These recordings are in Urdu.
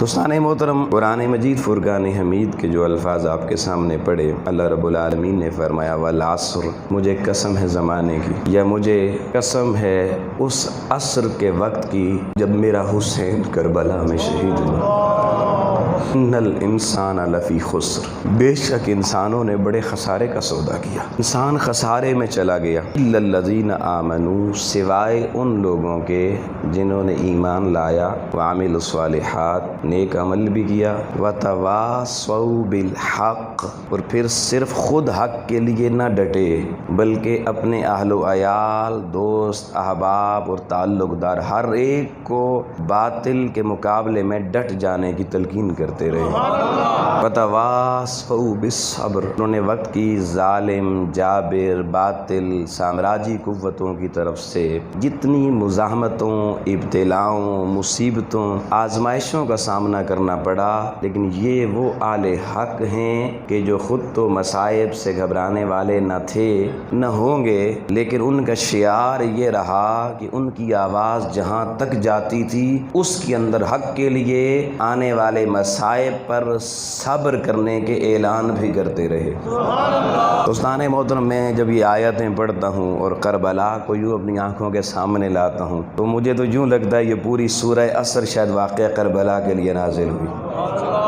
دوستان محترم، قرآن مجید فرقان حمید کے جو الفاظ آپ کے سامنے پڑھے، اللہ رب العالمین نے فرمایا والعصر، مجھے قسم ہے زمانے کی، یا مجھے قسم ہے اس عصر کے وقت کی جب میرا حسین کربلا میں شہید ہوا۔ ان الانسان لفی خسر، بے شک انسانوں نے بڑے خسارے کا سودا کیا، انسان خسارے میں چلا گیا۔ الا الذین آمنوا، سوائے ان لوگوں کے جنہوں نے ایمان لایا، وعملوا الصالحات، نیک عمل بھی کیا، وتواصوا بالحق، اور پھر صرف خود حق کے لیے نہ ڈٹے بلکہ اپنے اہل و عیال، دوست، احباب اور تعلق دار ہر ایک کو باطل کے مقابلے میں ڈٹ جانے کی تلقین کرتے رہے۔ وتواصوا بالصبر، انہوں نے وقت کی ظالم، جابر، باطل، سامراجی قوتوں کی طرف سے جتنی مزاحمتوں، ابتلاؤں، مصیبتوں، آزمائشوں کا سامنا کرنا پڑا، لیکن یہ وہ اہل حق ہیں کہ جو خود تو مصائب سے گھبرانے والے نہ تھے نہ ہوں گے، لیکن ان کا شعار یہ رہا کہ ان کی آواز جہاں تک جاتی تھی اس کے اندر حق کے لیے آنے والے مصائب پر صبر کرنے کے اعلان بھی کرتے رہے۔ دوستان محترم، میں جب یہ آیتیں پڑھتا ہوں اور کربلا کو یوں اپنی آنکھوں کے سامنے لاتا ہوں تو مجھے تو یوں لگتا ہے یہ پوری سورہ عصر شاید واقعہ کربلا کے لیے نازل ہوئی،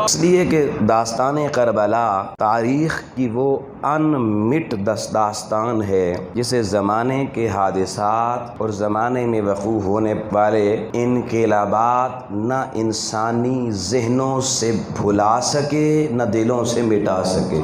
اس لیے کہ داستان کربلا تاریخ کی وہ انمٹ داستان ہے جسے زمانے کے حادثات اور زمانے میں وقوع ہونے والے انقلابات نہ انسانی ذہنوں سے بھلا سکے نہ دلوں سے مٹا سکے۔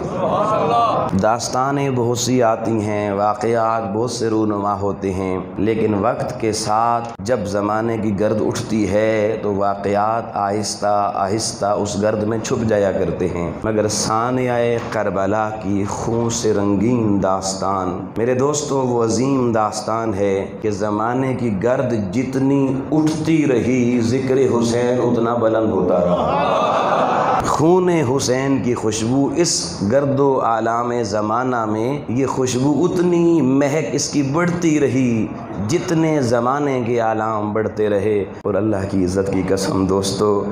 داستانیں بہت سی آتی ہیں، واقعات بہت سے رونما ہوتے ہیں، لیکن وقت کے ساتھ جب زمانے کی گرد اٹھتی ہے تو واقعات آہستہ آہستہ اس گرد میں چھپ جایا کرتے ہیں، مگر سانحہ کربلا کی خون سے رنگین داستان میرے دوستوں وہ عظیم داستان ہے کہ زمانے کی گرد جتنی اٹھتی رہی ذکر حسین اتنا بلند ہوتا رہا۔ خون حسین کی خوشبو اس گرد و عالم زمانہ میں، یہ خوشبو اتنی مہک اس کی بڑھتی رہی جتنے زمانے کے عالم بڑھتے رہے۔ اور اللہ کی عزت کی قسم دوستو،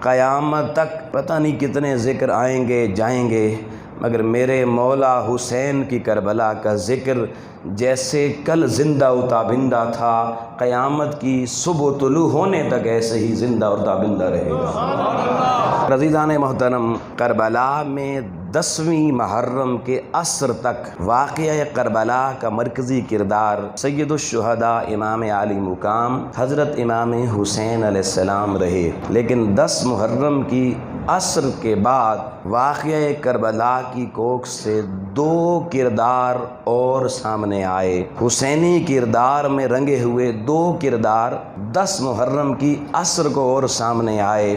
قیامت تک پتہ نہیں کتنے ذکر آئیں گے جائیں گے، مگر میرے مولا حسین کی کربلا کا ذکر جیسے کل زندہ و تابندہ تھا، قیامت کی صبح طلوع ہونے تک ایسے ہی زندہ اور تابندہ رہے گا۔ عزیزان محترم، کربلا میں 10ویں محرم کے عصر تک واقعہ کربلا کا مرکزی کردار سید الشہداء امام عالی مقام حضرت امام حسین علیہ السلام رہے، لیکن 10 محرم کی عصر کے بعد واقعہ کربلا کی کوکھ سے 2 کردار اور سامنے آئے۔ حسینی کردار میں رنگے ہوئے 2 کردار 10 محرم کی عصر کو اور سامنے آئے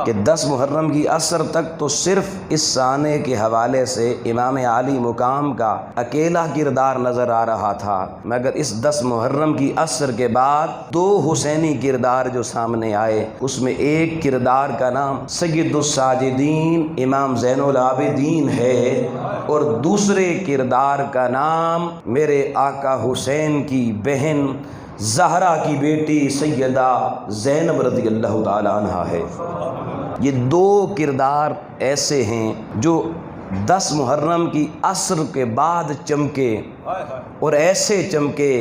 کہ 10 محرم کی عصر تک تو صرف اس سانے کے حوالے سے امام عالی مقام کا اکیلا کردار نظر آ رہا تھا، مگر اس 10 محرم کی عصر کے بعد 2 حسینی کردار جو سامنے آئے، اس میں ایک کردار کا نام سید الساجدین امام زین العابدین ہے اور دوسرے کردار کا نام میرے آقا حسین کی بہن زہرا کی بیٹی سیدہ زینب رضی اللہ تعالی عنہ ہے۔ یہ 2 کردار ایسے ہیں جو 10 محرم کی عصر کے بعد چمکے اور ایسے چمکے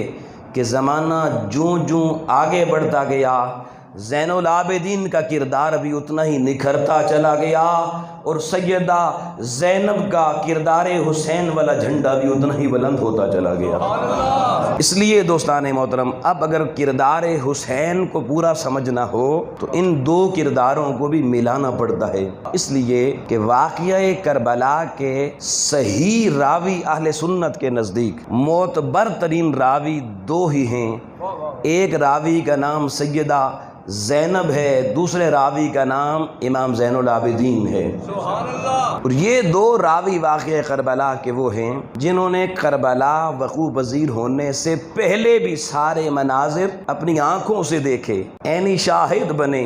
کہ زمانہ جوں آگے بڑھتا گیا زین العابدین کا کردار بھی اتنا ہی نکھرتا چلا گیا اور سیدہ زینب کا کردار حسین والا جھنڈا بھی اتنا ہی بلند ہوتا چلا گیا۔ اس لیے دوستان محترم، اب اگر کردار حسین کو پورا سمجھنا ہو تو ان 2 کرداروں کو بھی ملانا پڑتا ہے، اس لیے کہ واقعہ کربلا کے صحیح راوی اہل سنت کے نزدیک معتبر ترین راوی 2 ہی ہیں، ایک راوی کا نام سیدہ زینب ہے، دوسرے راوی کا نام امام زین العابدین ہے۔ اور یہ 2 راوی واقعہ کربلا کے وہ ہیں جنہوں نے کربلا وقوع پذیر ہونے سے پہلے بھی سارے مناظر اپنی آنکھوں سے دیکھے، عینی شاہد بنے،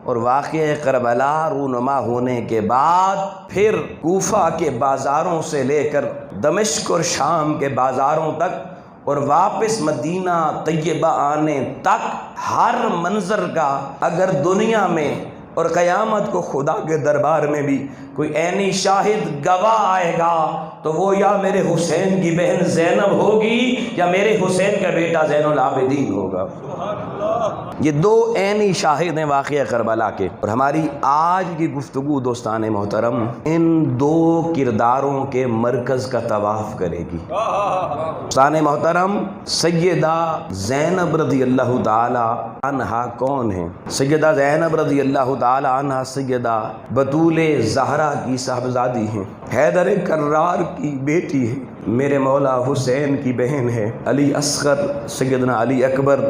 اور واقعہ کربلا رونما ہونے کے بعد پھر کوفہ کے بازاروں سے لے کر دمشق اور شام کے بازاروں تک اور واپس مدینہ طیبہ آنے تک ہر منظر کا اگر دنیا میں اور قیامت کو خدا کے دربار میں بھی کوئی عینی شاہد گواہ آئے گا تو وہ یا میرے حسین کی بہن زینب ہوگی یا میرے حسین کا بیٹا زین العابدین ہوگا۔ یہ دو عینی شاہد ہیں واقعہ کربلا کے، اور ہماری آج کی گفتگو دوستان محترم ان دو کرداروں کے مرکز کا طواف کرے گی۔ دوستان محترم، سیدہ زینب رضی اللہ تعالی عنہا کون ہیں؟ سیدہ زینب رضی اللہ تعالی عنہا سیدہ بطول زہرا کی صاحبزادی ہیں، حیدر کرار کی بیٹی ہے، میرے مولا حسین کی بہن ہے، علی اصغر، سیدنا علی اکبر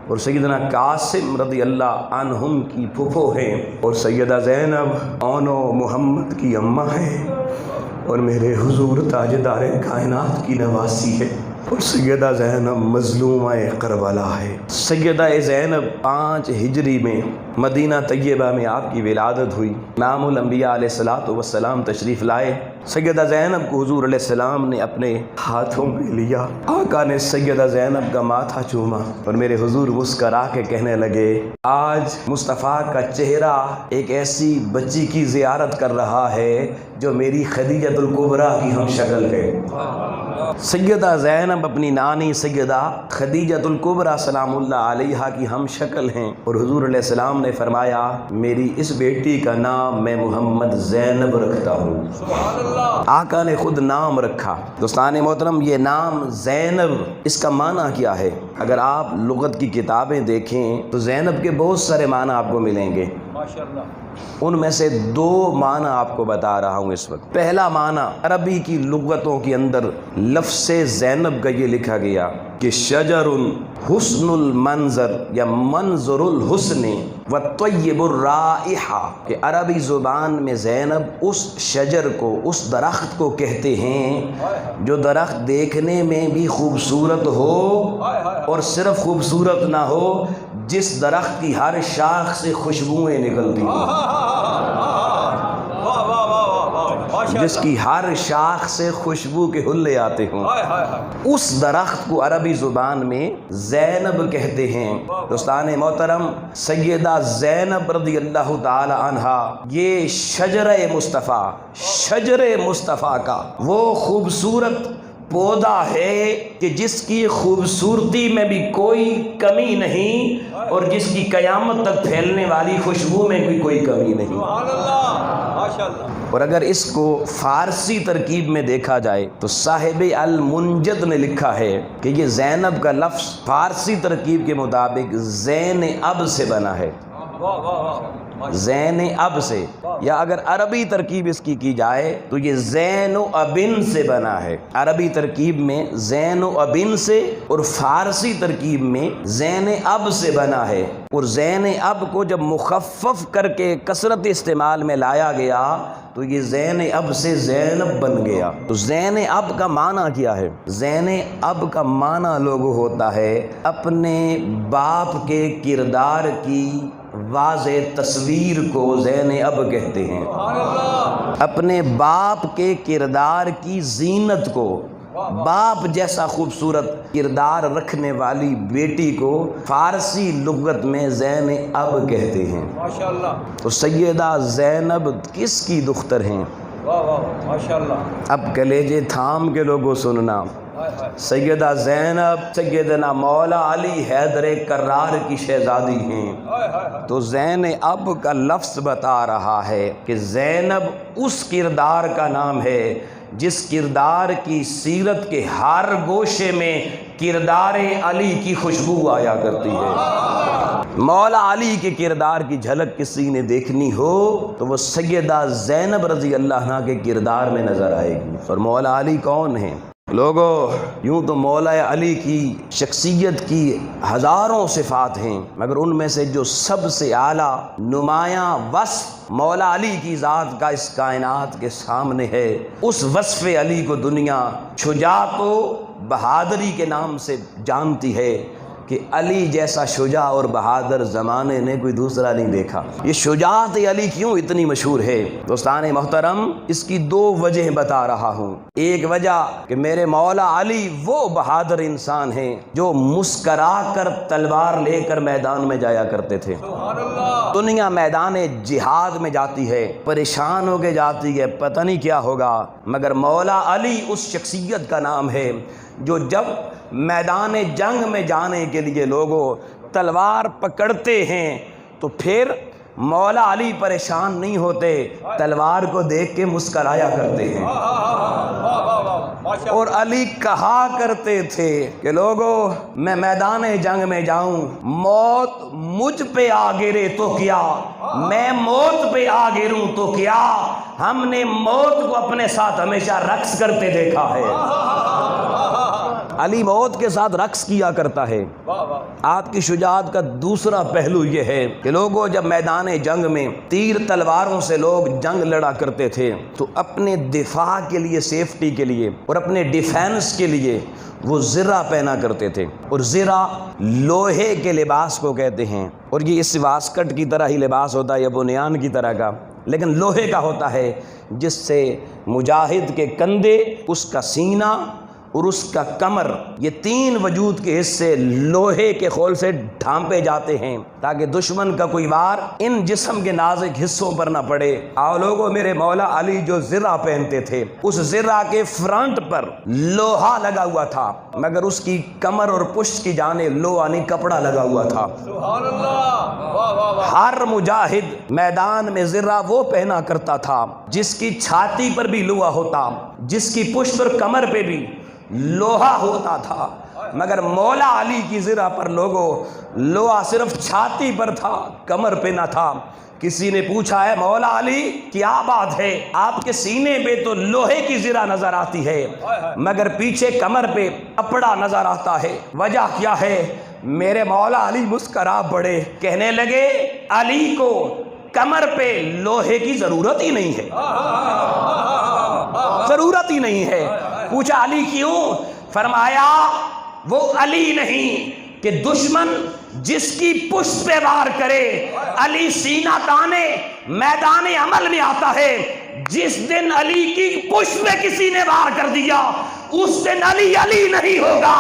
اور سیدنا قاسم رضی اللہ عنہم کی پھپھو ہیں، اور سیدہ زینب اونو محمد کی اماں ہیں، اور میرے حضور تاجدار کائنات کی نواسی ہے، اور سیدہ زینب مظلومہ کربلا ہے۔ سیدہ زینب 5 ہجری میں مدینہ طیبہ میں آپ کی ولادت ہوئی، امام الانبیاء علیہ السلام تشریف لائے، سیدہ زینب کو حضور علیہ السلام نے اپنے ہاتھوں میں لیا، آقا نے سیدہ زینب کا ماتھا چوما اور میرے حضور مسکرا کے کہنے لگے آج مصطفیٰ کا چہرہ ایک ایسی بچی کی زیارت کر رہا ہے جو میری خدیجۃ الکبریٰ کی ہم شکل ہے۔ سیدہ زینب اپنی نانی سیدہ خدیجۃ الکبریٰ سلام اللہ علیہا کی ہم شکل ہیں، اور حضور علیہ السلام نے فرمایا میری اس بیٹی کا نام میں محمد زینب رکھتا ہوں۔ آقا نے خود نام رکھا۔ دوستان محترم، یہ نام زینب اس کا معنی کیا ہے؟ اگر آپ لغت کی کتابیں دیکھیں تو زینب کے بہت سارے معنی آپ کو ملیں گے، ان میں سے 2 معنی آپ کو بتا رہا ہوں اس وقت۔ پہلا معنی عربی کی لغتوں کے اندر لفظ زینب کا یہ لکھا گیا کہ شجر حسن المنظر یا منظر الحسن و طیب الرائحہ، کہ عربی زبان میں زینب اس شجر کو، اس درخت کو کہتے ہیں جو درخت دیکھنے میں بھی خوبصورت ہو اور صرف خوبصورت نہ ہو، جس درخت کی ہر شاخ سے خوشبوئیں نکلتی ہیں، جس کی ہر شاخ سے خوشبو کے حلے آتے ہوں، اس درخت کو عربی زبان میں زینب کہتے ہیں۔ دوستان محترم، سیدہ زینب رضی اللہ تعالی عنہا یہ شجر مصطفیٰ کا وہ خوبصورت پودا ہے کہ جس کی خوبصورتی میں بھی کوئی کمی نہیں اور جس کی قیامت تک پھیلنے والی خوشبو میں بھی کوئی کمی نہیں۔ اور اگر اس کو فارسی ترکیب میں دیکھا جائے تو صاحب المنجد نے لکھا ہے کہ یہ زینب کا لفظ فارسی ترکیب کے مطابق زین اب سے بنا ہے، زین اب سے، یا اگر عربی ترکیب اس کی جائے تو یہ زین و ابن سے بنا ہے۔ عربی ترکیب میں زین و ابن سے اور فارسی ترکیب میں زین اب سے بنا ہے، اور زین اب کو جب مخفف کر کے کثرت استعمال میں لایا گیا تو یہ زین اب سے زینب بن گیا۔ تو زین اب کا معنی کیا ہے؟ زین اب کا معنی لوگوں ہوتا ہے اپنے باپ کے کردار کی واضح تصویر کو زین اب کہتے ہیں، اپنے باپ کے کردار کی زینت کو، باپ جیسا خوبصورت کردار رکھنے والی بیٹی کو فارسی لغت میں زین اب کہتے ہیں۔ تو سیدہ زینب کس کی دختر ہیں؟ اب کلیجے تھام کے لوگوں سننا، سیدہ زینب سیدنا مولا علی حیدر کرار کی شہزادی ہیں۔ تو زین اب کا لفظ بتا رہا ہے کہ زینب اس کردار کا نام ہے جس کردار کی سیرت کے ہر گوشے میں کردار علی کی خوشبو آیا کرتی ہے۔ مولا علی کے کردار کی جھلک کسی نے دیکھنی ہو تو وہ سیدہ زینب رضی اللہ عنہا کے کردار میں نظر آئے گی۔ اور مولا علی کون ہیں؟ لوگوں، یوں تو مولا علی کی شخصیت کی ہزاروں صفات ہیں، مگر ان میں سے جو سب سے اعلیٰ نمایاں وصف مولا علی کی ذات کا اس کائنات کے سامنے ہے، اس وصف علی کو دنیا شجاعت و بہادری کے نام سے جانتی ہے، کہ علی جیسا شجاع اور بہادر زمانے نے کوئی دوسرا نہیں دیکھا۔ یہ شجاعت علی کیوں اتنی مشہور ہے؟ دوستان محترم، اس کی دو وجہ بتا رہا ہوں۔ ایک وجہ کہ میرے مولا علی وہ بہادر انسان ہیں جو مسکرا کر تلوار لے کر میدان میں جایا کرتے تھے۔ دنیا میدان جہاد میں جاتی ہے، پریشان ہو کے جاتی ہے، پتہ نہیں کیا ہوگا، مگر مولا علی اس شخصیت کا نام ہے جو جب میدان جنگ میں جانے کے لیے لوگوں تلوار پکڑتے ہیں تو پھر مولا علی پریشان نہیں ہوتے، تلوار کو دیکھ کے مسکرایا کرتے ہیں۔ اور علی کہا کرتے تھے کہ لوگوں میں میدان جنگ میں جاؤں، موت مجھ پہ آ گرے تو کیا، میں موت پہ آ گروں تو کیا، ہم نے موت کو اپنے ساتھ ہمیشہ رقص کرتے دیکھا ہے۔ علی موت کے ساتھ رقص کیا کرتا ہے۔ آپ کی شجاعت کا دوسرا پہلو یہ ہے کہ لوگوں جب میدان جنگ میں تیر تلواروں سے لوگ جنگ لڑا کرتے تھے تو اپنے دفاع کے لیے، سیفٹی کے لیے اور اپنے ڈیفینس کے لیے وہ زرہ پہنا کرتے تھے، اور زرہ لوہے کے لباس کو کہتے ہیں، اور یہ اس واسکٹ کی طرح ہی لباس ہوتا ہے یا بنیان کی طرح کا، لیکن لوہے کا ہوتا ہے، جس سے مجاہد کے کندھے، اس کا سینہ اور اس کا کمر، یہ تین وجود کے حصے لوہے کے خول سے ڈھانپے جاتے ہیں تاکہ دشمن کا کوئی وار ان جسم کے نازک حصوں پر نہ پڑے۔ آؤ لوگوں، میرے مولا علی جو زرہ پہنتے تھے، اس زرہ کے فرنٹ پر لوہا لگا ہوا تھا، مگر اس کی کمر اور پشت کی جانب لوہا نہیں، کپڑا لگا ہوا تھا۔ سبحان اللہ۔ ہر مجاہد میدان میں زرہ وہ پہنا کرتا تھا جس کی چھاتی پر بھی لوہا ہوتا، جس کی پشت اور کمر پہ بھی لوہا ہوتا تھا، مگر مولا علی کی زرہ پر لوگوں لوہا صرف چھاتی پر تھا، کمر پہ نہ تھا۔ کسی نے پوچھا ہے مولا علی کیا بات ہے، آپ کے سینے پہ تو لوہے کی زرہ نظر آتی ہے مگر پیچھے کمر پہ کپڑا نظر آتا ہے، وجہ کیا ہے؟ میرے مولا علی مسکرا پڑے، کہنے لگے علی کو کمر پہ لوہے کی ضرورت ہی نہیں ہے، ضرورت ہی نہیں ہے۔ پوچھا علی کیوں؟ فرمایا وہ علی نہیں کہ دشمن جس کی پشت پہ وار کرے، علی سینہ تانے میدان عمل میں آتا ہے۔ جس دن علی کی پشت پہ کسی نے وار کر دیا، اس دن علی علی نہیں ہوگا۔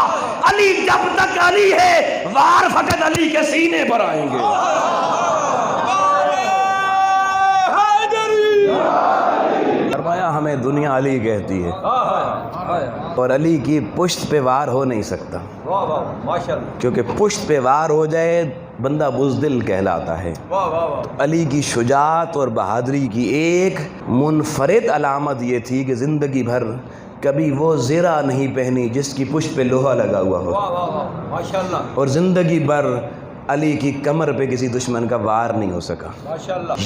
علی جب تک علی ہے، وار فقط علی کے سینے پر آئیں گے۔ فرمایا ہمیں دنیا علی کہتی ہے اور علی کی پشت پہ وار ہو نہیں سکتا، کیونکہ پشت پہ وار ہو جائے بندہ بزدل کہلاتا ہے۔ علی کی شجاعت اور بہادری کی ایک منفرد علامت یہ تھی کہ زندگی بھر کبھی وہ زرہ نہیں پہنی جس کی پشت پہ لوہا لگا ہوا ہو، اور زندگی بھر علی کی کمر پہ کسی دشمن کا وار نہیں ہو سکا۔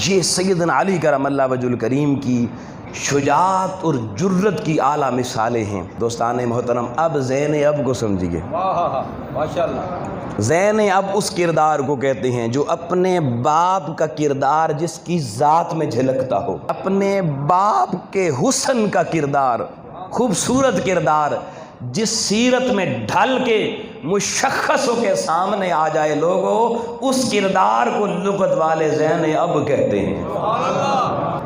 یہ سیدنا علی کرم اللہ وجہ الکریم کی شجاعت اور جرت کی اعلیٰ مثالیں ہیں۔ دوستان محترم، اب زین اب کو سمجھیے۔ زین اب اس کردار کو کہتے ہیں جو اپنے باپ کا کردار جس کی ذات میں جھلکتا ہو، اپنے باپ کے حسن کا کردار، خوبصورت کردار جس سیرت میں ڈھل کے مشخصوں کے سامنے آ جائے، لوگوں اس کردار کو لغت والے زین اب کہتے ہیں۔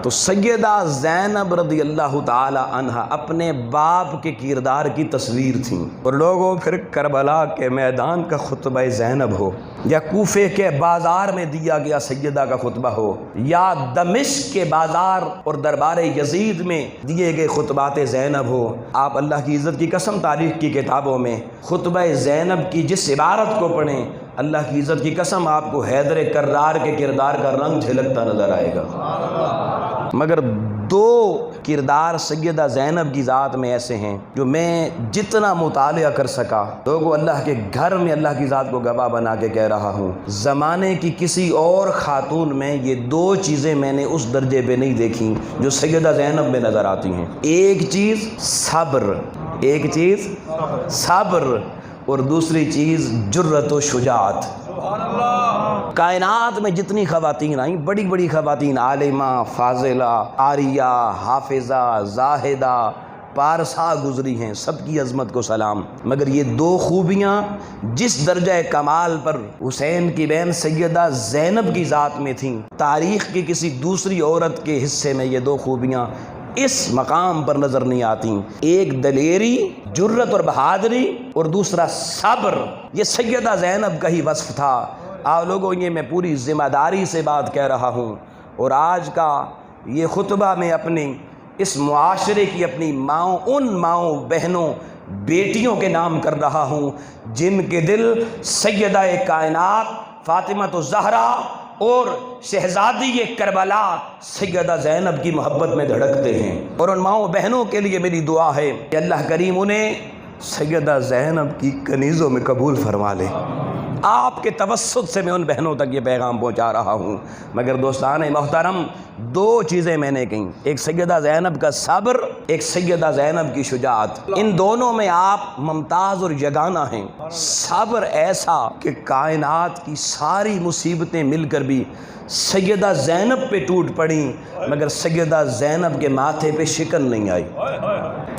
تو سیدہ زینب رضی اللہ تعالی عنہ اپنے باپ کے کردار کی تصویر تھیں، اور لوگوں پھر کربلا کے میدان کا خطبہ زینب ہو، یا کوفے کے بازار میں دیا گیا سیدہ کا خطبہ ہو، یا دمشق کے بازار اور دربار یزید میں دیے گئے خطبات زینب ہو، آپ اللہ کی عزت کی قسم تاریخ کی کتابوں میں خطبہ زینب کی جس عبارت کو پڑھیں، اللہ کی عزت کی قسم آپ کو حیدر کرار کے کردار کا رنگ جھلکتا نظر آئے گا۔ مگر دو کردار سیدہ زینب کی ذات میں ایسے ہیں جو میں جتنا مطالعہ کر سکا، لوگوں اللہ کے گھر میں اللہ کی ذات کو گواہ بنا کے کہہ رہا ہوں، زمانے کی کسی اور خاتون میں یہ دو چیزیں میں نے اس درجے پہ نہیں دیکھی جو سیدہ زینب میں نظر آتی ہیں۔ ایک چیز صبر، ایک چیز صبر، اور دوسری چیز جرت و شجاعت۔ کائنات میں جتنی خواتین آئیں، بڑی بڑی خواتین، عالمہ، فاضلہ، عاریہ، حافظہ، زاہدہ، پارسا گزری ہیں، سب کی عظمت کو سلام، مگر یہ دو خوبیاں جس درجہ کمال پر حسین کی بہن سیدہ زینب کی ذات میں تھیں، تاریخ کی کسی دوسری عورت کے حصے میں یہ دو خوبیاں اس مقام پر نظر نہیں آتی۔ ایک دلیری، جرت اور بہادری، اور دوسرا صبر۔ یہ سیدہ زینب کا ہی وصف تھا۔ آپ لوگوں، یہ میں پوری ذمہ داری سے بات کہہ رہا ہوں، اور آج کا یہ خطبہ میں اپنی اس معاشرے کی اپنی ماؤں، ان ماؤں، بہنوں، بیٹیوں کے نام کر رہا ہوں جن کے دل سیدہ کائنات فاطمہ الزہرا اور شہزادی کربلا سیدہ زینب کی محبت میں دھڑکتے ہیں، اور ان ماؤں بہنوں کے لیے میری دعا ہے کہ اللہ کریم انہیں سیدہ زینب کی کنیزوں میں قبول فرما لے۔ آپ کے توسط سے میں ان بہنوں تک یہ پیغام پہنچا رہا ہوں۔ مگر دوستان محترم، دو چیزیں میں نے کہیں، ایک سیدہ زینب کا صبر، ایک سیدہ زینب کی شجاعت۔ ان دونوں میں آپ ممتاز اور یگانہ ہیں۔ صبر ایسا کہ کائنات کی ساری مصیبتیں مل کر بھی سیدہ زینب پہ ٹوٹ پڑیں، مگر سیدہ زینب کے ماتھے پہ شکن نہیں آئی۔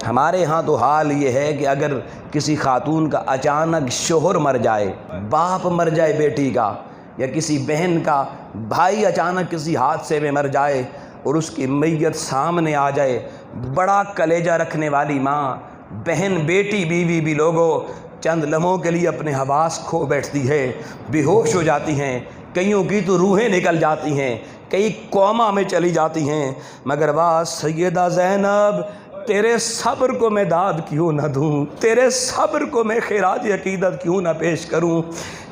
ہمارے ہاں تو حال یہ ہے کہ اگر کسی خاتون کا اچانک شوہر مر جائے، باپ مر جائے بیٹی کا، یا کسی بہن کا بھائی اچانک کسی حادثے میں مر جائے اور اس کی میت سامنے آ جائے، بڑا کلیجہ رکھنے والی ماں، بہن، بیٹی، بیوی بھی لوگوں چند لمحوں کے لیے اپنے حواس کھو بیٹھتی ہے، بے ہوش ہو جاتی ہیں، کئیوں کی تو روحیں نکل جاتی ہیں، کئی کوما میں چلی جاتی ہیں۔ مگر واہ سیدہ زینب، تیرے صبر کو میں داد کیوں نہ دوں، تیرے صبر کو میں خراج عقیدت کیوں نہ پیش کروں،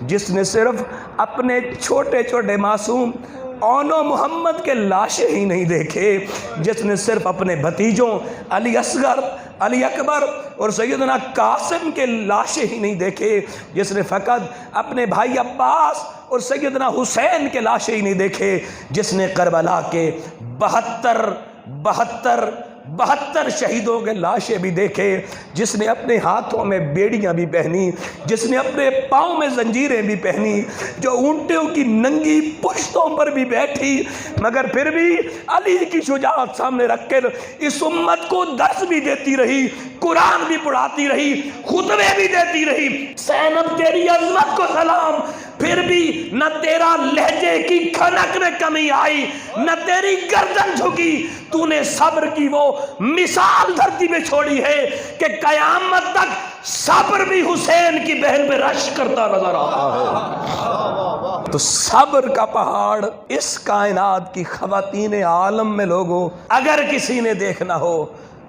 جس نے صرف اپنے چھوٹے چھوٹے معصوم اون و محمد کے لاشیں ہی نہیں دیکھے، جس نے صرف اپنے بھتیجوں علی اصغر، علی اکبر اور سیدنا قاسم کے لاشیں ہی نہیں دیکھے، جس نے فقط اپنے بھائی عباس اور سیدنا حسین کے لاشیں ہی نہیں دیکھے، جس نے کربلا کے 72 شہیدوں کے لاشیں بھی دیکھے، جس نے اپنے ہاتھوں میں بیڑیاں بھی پہنی، جس نے اپنے پاؤں میں زنجیریں بھی پہنی، جو اونٹوں کی ننگی پشتوں پر بھی بیٹھی، مگر پھر بھی علی کی شجاعت سامنے رکھ کر اس امت کو درس بھی دیتی رہی، قرآن بھی پڑھاتی رہی، خطبے بھی دیتی رہی۔ زینب تیری عظمت کو سلام، پھر بھی نہ تیرا لہجے کی کھنک میں کمی آئی، نہ تیری گردن جھکی، تو نے صبر کی وہ مثال دھرتی میں چھوڑی ہے کہ قیامت تک صبر بھی حسین کی بہن پہ رش کرتا نظر آتا ہے۔ تو صبر کا پہاڑ اس کائنات کی خواتین عالم میں لوگوں اگر کسی نے دیکھنا ہو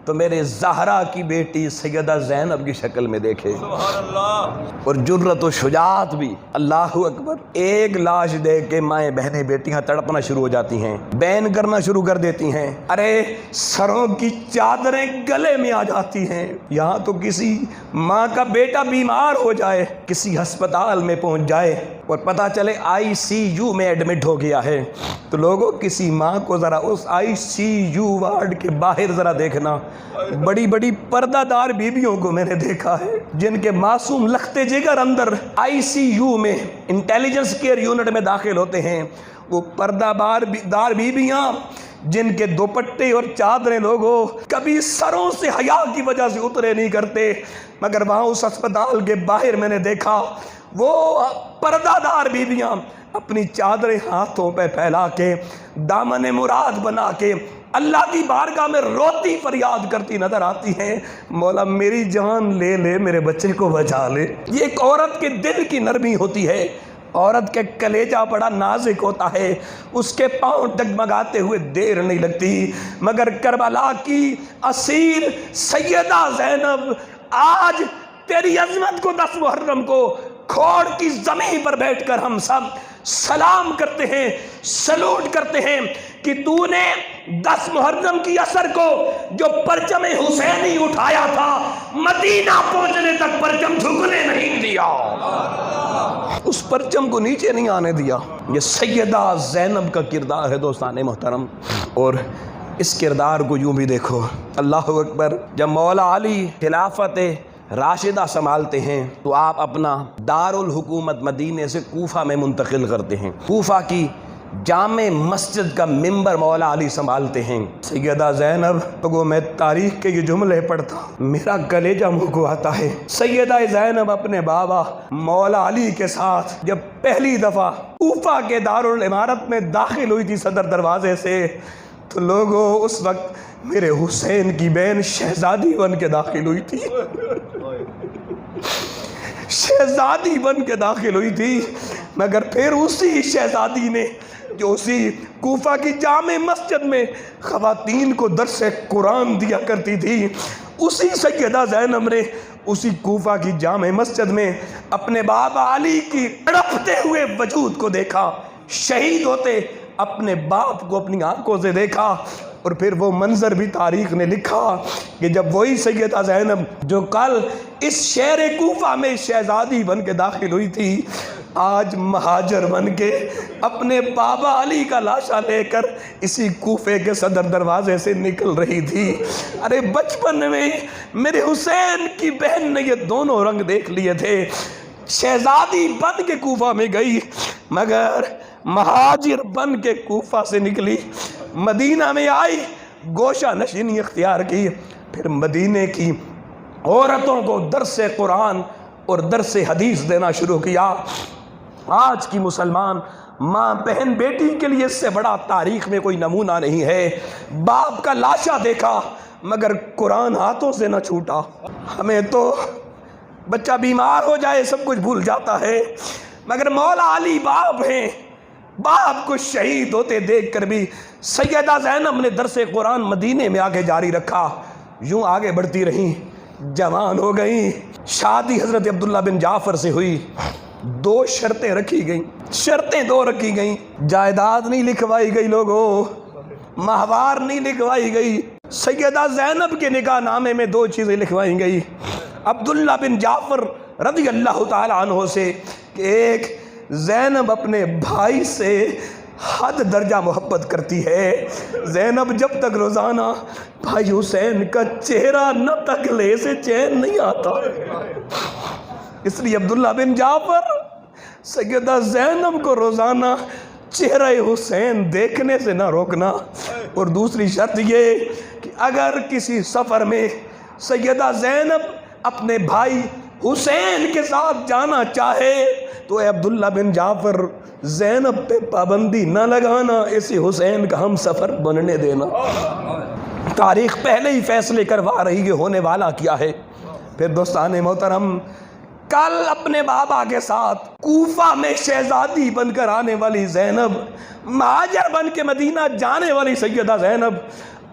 تو میرے زہرا کی بیٹی سیدہ زینب کی شکل میں دیکھے، اور جرت و شجاعت بھی۔ اللہ اکبر، ایک لاش دیکھ کے مائیں بہنیں بیٹیاں تڑپنا شروع ہو جاتی ہیں، بین کرنا شروع کر دیتی ہیں، ارے سروں کی چادریں گلے میں آ جاتی ہیں۔ یہاں تو کسی ماں کا بیٹا بیمار ہو جائے، کسی ہسپتال میں پہنچ جائے اور پتہ چلے ICU میں ایڈمٹ ہو گیا ہے، تو لوگوں کسی ماں کو ذرا اس ICU وارڈ کے باہر ذرا دیکھنا۔ بڑی بڑی پردہ دار بیویوں کو میں نے دیکھا ہے جن کے معصوم لختے جگر اندر ICU میں انٹیلیجنس کیئر یونٹ میں داخل ہوتے ہیں، وہ پردہ دار بیویاں جن کے دوپٹے اور چادریں لوگوں کبھی سروں سے حیا کی وجہ سے اترے نہیں کرتے، مگر وہاں اس اسپتال کے باہر میں نے دیکھا وہ پردہ دار بیویاں اپنی چادریں ہاتھوں پہ پھیلا کے، دامن مراد بنا کے اللہ کی بارگاہ میں روتی فریاد کرتی نظر آتی ہیں، مولا میری جان لے لے، میرے بچے کو بچا لے۔ یہ ایک عورت کے دل کی نرمی ہوتی ہے، عورت کے کلیجہ بڑا نازک ہوتا ہے، اس کے پاؤں ڈگمگاتے ہوئے دیر نہیں لگتی۔ مگر کربلا کی اسیر سیدہ زینب، آج تیری عظمت کو 10 محرم کو کھوڑ کی زمین پر بیٹھ کر ہم سب سلام کرتے ہیں، سلوٹ کرتے ہیں کہ تو نے 10 محرم کی عصر کو جو پرچم حسینی اٹھایا تھا، مدینہ پہنچنے تک پرچم جھکنے نہیں دیا، اس پرچم کو نیچے نہیں آنے دیا۔ یہ سیدہ زینب کا کردار ہے دوستان محترم، اور اس کردار کو یوں بھی دیکھو، اللہ اکبر، جب مولا علی خلافت راشدہ سنبھالتے ہیں تو آپ اپنا دارالحکومت مدینے سے کوفہ میں منتقل کرتے ہیں۔ کوفہ کی جامع مسجد کا ممبر مولا علی سنبھالتے ہیں۔ سیدہ زینب تو میں تاریخ کے یہ جملے پڑھتا میرا کلیجہ منہ کو آتا ہے۔ سیدہ زینب اپنے بابا مولا علی کے ساتھ جب پہلی دفعہ کوفہ کے دارالعمارت میں داخل ہوئی تھی صدر دروازے سے، تو لوگوں اس وقت میرے حسین کی بہن شہزادی بن کے داخل ہوئی تھی، شہزادی بن کے داخل ہوئی تھی، مگر پھر اسی شہزادی نے جو اسی کوفہ کی جامع مسجد میں خواتین کو درس قرآن دیا کرتی تھی، اسی سیدہ زینب نے اسی کوفہ کی جامع مسجد میں اپنے بابا علی کی تڑپتے ہوئے وجود کو دیکھا، شہید ہوتے اپنے باپ کو اپنی آنکھوں سے دیکھا۔ اور پھر وہ منظر بھی تاریخ نے لکھا کہ جب وہی سیدہ زینب جو کل اس شہر کوفہ میں شہزادی بن کے داخل ہوئی تھی، آج مہاجر بن کے اپنے بابا علی کا لاشا لے کر اسی کوفے کے صدر دروازے سے نکل رہی تھی۔ ارے بچپن میں میرے حسین کی بہن نے یہ دونوں رنگ دیکھ لیے تھے، شہزادی بن کے کوفہ میں گئی مگر مہاجر بن کے کوفہ سے نکلی، مدینہ میں آئی، گوشہ نشینی اختیار کی، پھر مدینے کی عورتوں کو درس قرآن اور درس حدیث دینا شروع کیا۔ آج کی مسلمان ماں بہن بیٹی کے لیے اس سے بڑا تاریخ میں کوئی نمونہ نہیں ہے۔ باپ کا لاشا دیکھا مگر قرآن ہاتھوں سے نہ چھوٹا۔ ہمیں تو بچہ بیمار ہو جائے سب کچھ بھول جاتا ہے، مگر مولا علی باپ ہیں، باپ کو شہید ہوتے دیکھ کر بھی سیدہ زینب نے درس قرآن مدینے میں آگے جاری رکھا، یوں آگے بڑھتی رہیں، جوان ہو گئیں، شادی حضرت عبداللہ بن جعفر سے ہوئی، 2 شرطیں رکھی گئیں، شرطیں 2 رکھی گئیں، جائیداد نہیں لکھوائی گئی لوگوں، ماہوار نہیں لکھوائی گئی، سیدہ زینب کے نکاح نامے میں 2 چیزیں لکھوائی گئی عبداللہ بن جعفر رضی اللہ تعالیٰ عنہ سے کہ ایک زینب اپنے بھائی سے حد درجہ محبت کرتی ہے، زینب جب تک روزانہ بھائی حسین کا چہرہ نہ تک لے سے چین نہیں آتا، اس لیے عبداللہ بن جعفر سیدہ زینب کو روزانہ چہرہ حسین دیکھنے سے نہ روکنا۔ اور دوسری شرط یہ کہ اگر کسی سفر میں سیدہ زینب اپنے بھائی حسین کے ساتھ جانا چاہے تو اے عبداللہ بن جعفر زینب پہ پابندی نہ لگانا، اسی حسین کا ہم سفر بننے دینا۔ تاریخ پہلے ہی فیصلے کروا رہی ہے ہونے والا کیا ہے۔ پھر دوستان محترم، کل اپنے بابا کے ساتھ کوفہ میں شہزادی بن کر آنے والی زینب، مہاجر بن کے مدینہ جانے والی سیدہ زینب،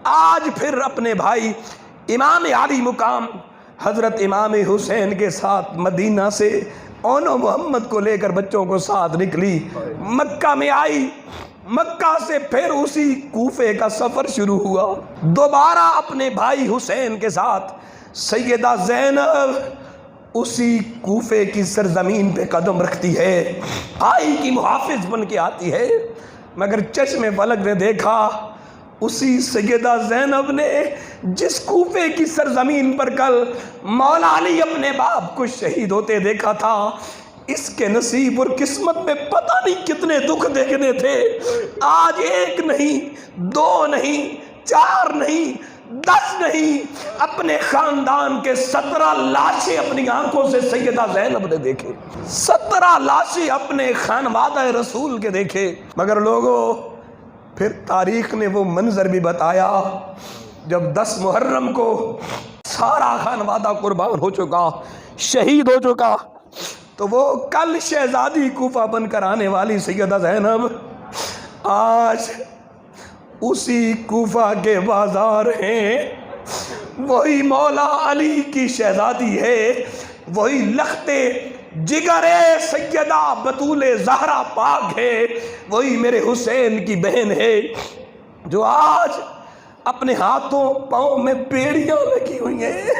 آج پھر اپنے بھائی امام علی مقام حضرت امام حسین کے ساتھ مدینہ سے اون و محمد کو لے کر بچوں کو ساتھ نکلی، مکہ میں آئی، مکہ سے پھر اسی کوفے کا سفر شروع ہوا، دوبارہ اپنے بھائی حسین کے ساتھ سیدہ زینب اسی کوفے کی سرزمین پہ قدم رکھتی ہے، بھائی کی محافظ بن کے آتی ہے، مگر چشم فلک نے دیکھا اسی سیدہ زینب نے جس کوفے کی سرزمین پر کل مولا علی اپنے باپ کو شہید ہوتے دیکھا تھا، اس کے نصیب اور قسمت میں پتہ نہیں کتنے دکھ دیکھنے تھے۔ آج 1 نہیں 2 نہیں 4 نہیں 10 نہیں، اپنے خاندان کے 17 لاشیں اپنی آنکھوں سے سیدہ زینب نے دیکھے، 17 لاشیں اپنے خانوادہ رسول کے دیکھے۔ مگر لوگوں، پھر تاریخ نے وہ منظر بھی بتایا جب 10 محرم کو سارا خانوادہ قربان ہو چکا، شہید ہو چکا، تو وہ کل شہزادی کوفہ بن کر آنے والی سیدہ زینب آج اسی کوفہ کے بازار ہیں، وہی مولا علی کی شہزادی ہے، وہی لختے جگر سیدہ بطول زہرا پاک ہے، وہی میرے حسین کی بہن ہے جو آج اپنے ہاتھوں پاؤں میں بیڑیاں لگی ہوئی ہیں،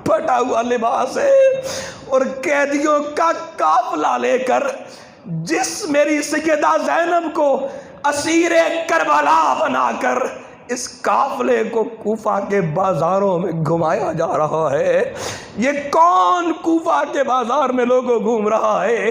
پھٹا ہوا لباس ہے، اور قیدیوں کا قافلہ لے کر جس میری سیدہ زینب کو اسیر کربلا بنا کر اس قافلے کو کوفہ کے بازاروں میں گھمایا جا رہا ہے۔ یہ کون کوفہ کے بازار میں لوگوں گھوم رہا ہے؟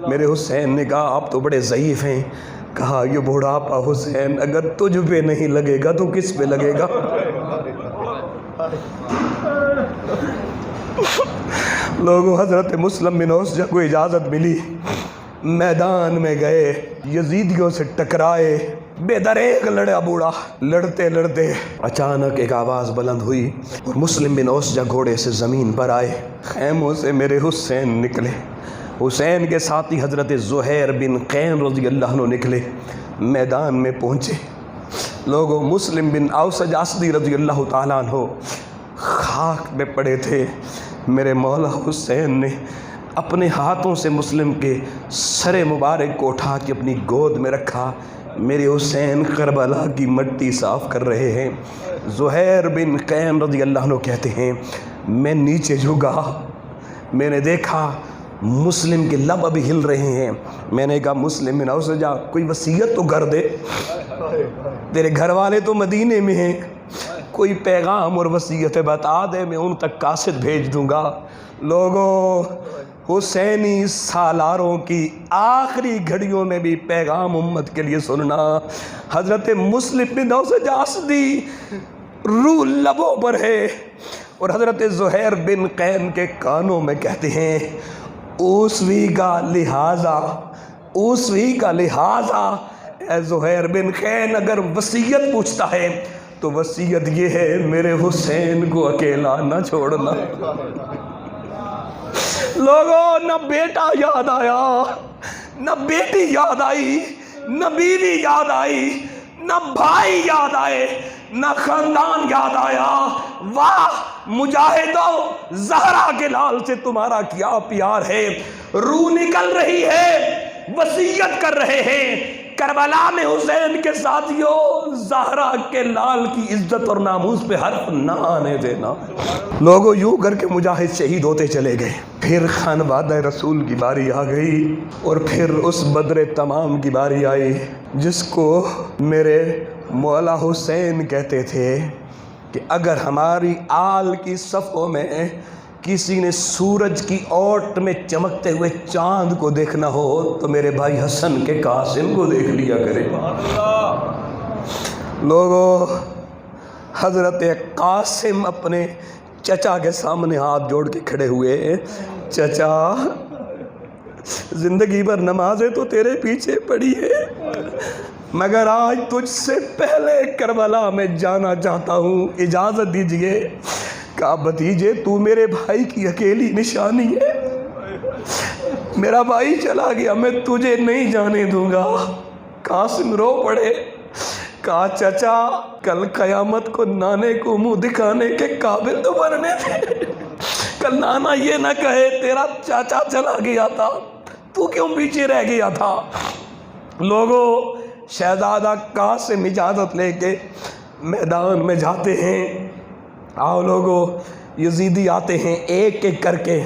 میرے حسین نے کہا آپ تو بڑے ضعیف ہیں. کہا یہ بوڑھاپا حسین اگر تجھ پہ نہیں لگے گا تو کس پہ لگے گا؟ لوگوں حضرت مسلم بن اوسجہ کو اجازت ملی، میدان میں گئے، یزیدیوں سے ٹکرائے، بے دریغ لڑا بوڑھا. لڑتے لڑتے اچانک ایک آواز بلند ہوئی اور مسلم بن اوسجہ گھوڑے سے زمین پر آئے. خیموں سے میرے حسین نکلے، حسین کے ساتھی حضرت زہیر بن قین رضی اللہ عنہ نکلے، میدان میں پہنچے. لوگوں مسلم بن اوسجہ اسدی رضی اللہ تعالیٰ عنہ خاک میں پڑے تھے. میرے مولا حسین نے اپنے ہاتھوں سے مسلم کے سر مبارک کو اٹھا کے اپنی گود میں رکھا. میرے حسین کربلا کی مٹی صاف کر رہے ہیں. زہیر بن قین رضی اللہ عنہ کہتے ہیں میں نیچے جھکا، میں نے دیکھا مسلم کے لب ابھی ہل رہے ہیں. میں نے کہا مسلم بن اوسجہ کوئی وصیت تو کر دے، تیرے گھر والے تو مدینے میں ہیں، کوئی پیغام اور وصیت بتا دے، میں ان تک قاصد بھیج دوں گا. لوگوں حسینی سالاروں کی آخری گھڑیوں میں بھی پیغام امت کے لیے سننا. حضرت مسلم بن اوسجہ اسدی روح لبوں پر ہے اور حضرت زہیر بن قین کے کانوں میں کہتے ہیں اوسوی کا لہٰذا اے زہیر بن قین اگر وصیت پوچھتا ہے تو وصیت یہ ہے میرے حسین کو اکیلا نہ چھوڑنا. لوگوں نہ بیٹا یاد آیا، نہ بیٹی یاد آئی، نہ بیوی یاد آئی، نہ بھائی یاد آئے، نہ خاندان یاد آیا. واہ مجاہدوں، زہرا کے لال سے تمہارا کیا پیار ہے. روح نکل رہی ہے، وصیت کر رہے ہیں کربلا میں حسین کے ساتھیوں زہرا کے لال کی عزت اور ناموس پہ حرف نہ آنے دینا. لوگوں یوں کر کے مجاہد شہید ہوتے چلے گئے. پھر خانوادہ رسول کی باری آ گئی اور پھر اس بدر تمام کی باری آئی جس کو میرے مولا حسین کہتے تھے کہ اگر ہماری آل کی صفوں میں کسی نے سورج کی اوٹ میں چمکتے ہوئے چاند کو دیکھنا ہو تو میرے بھائی حسن کے قاسم کو دیکھ لیا کرے. لوگوں حضرت قاسم اپنے چچا کے سامنے ہاتھ جوڑ کے کھڑے ہوئے. چچا زندگی بھر نمازیں تو تیرے پیچھے پڑی ہے مگر آج تجھ سے پہلے کربلا میں جانا چاہتا ہوں، اجازت دیجئے. کہا بھتیجے تو میرے بھائی کی اکیلی نشانی ہے، میرا بھائی چلا گیا میں تجھے نہیں جانے دوں گا. قاسم رو پڑے. کہا چچا کل قیامت کو نانے کو منہ دکھانے کے قابل تو بننے تھے، کل نانا یہ نہ کہے تیرا چاچا چلا گیا تھا تو کیوں پیچھے رہ گیا تھا. لوگوں شہزادہ قاسم اجازت لے کے میدان میں جاتے ہیں. آؤ لوگوں یزیدی آتے ہیں ایک ایک کر کے.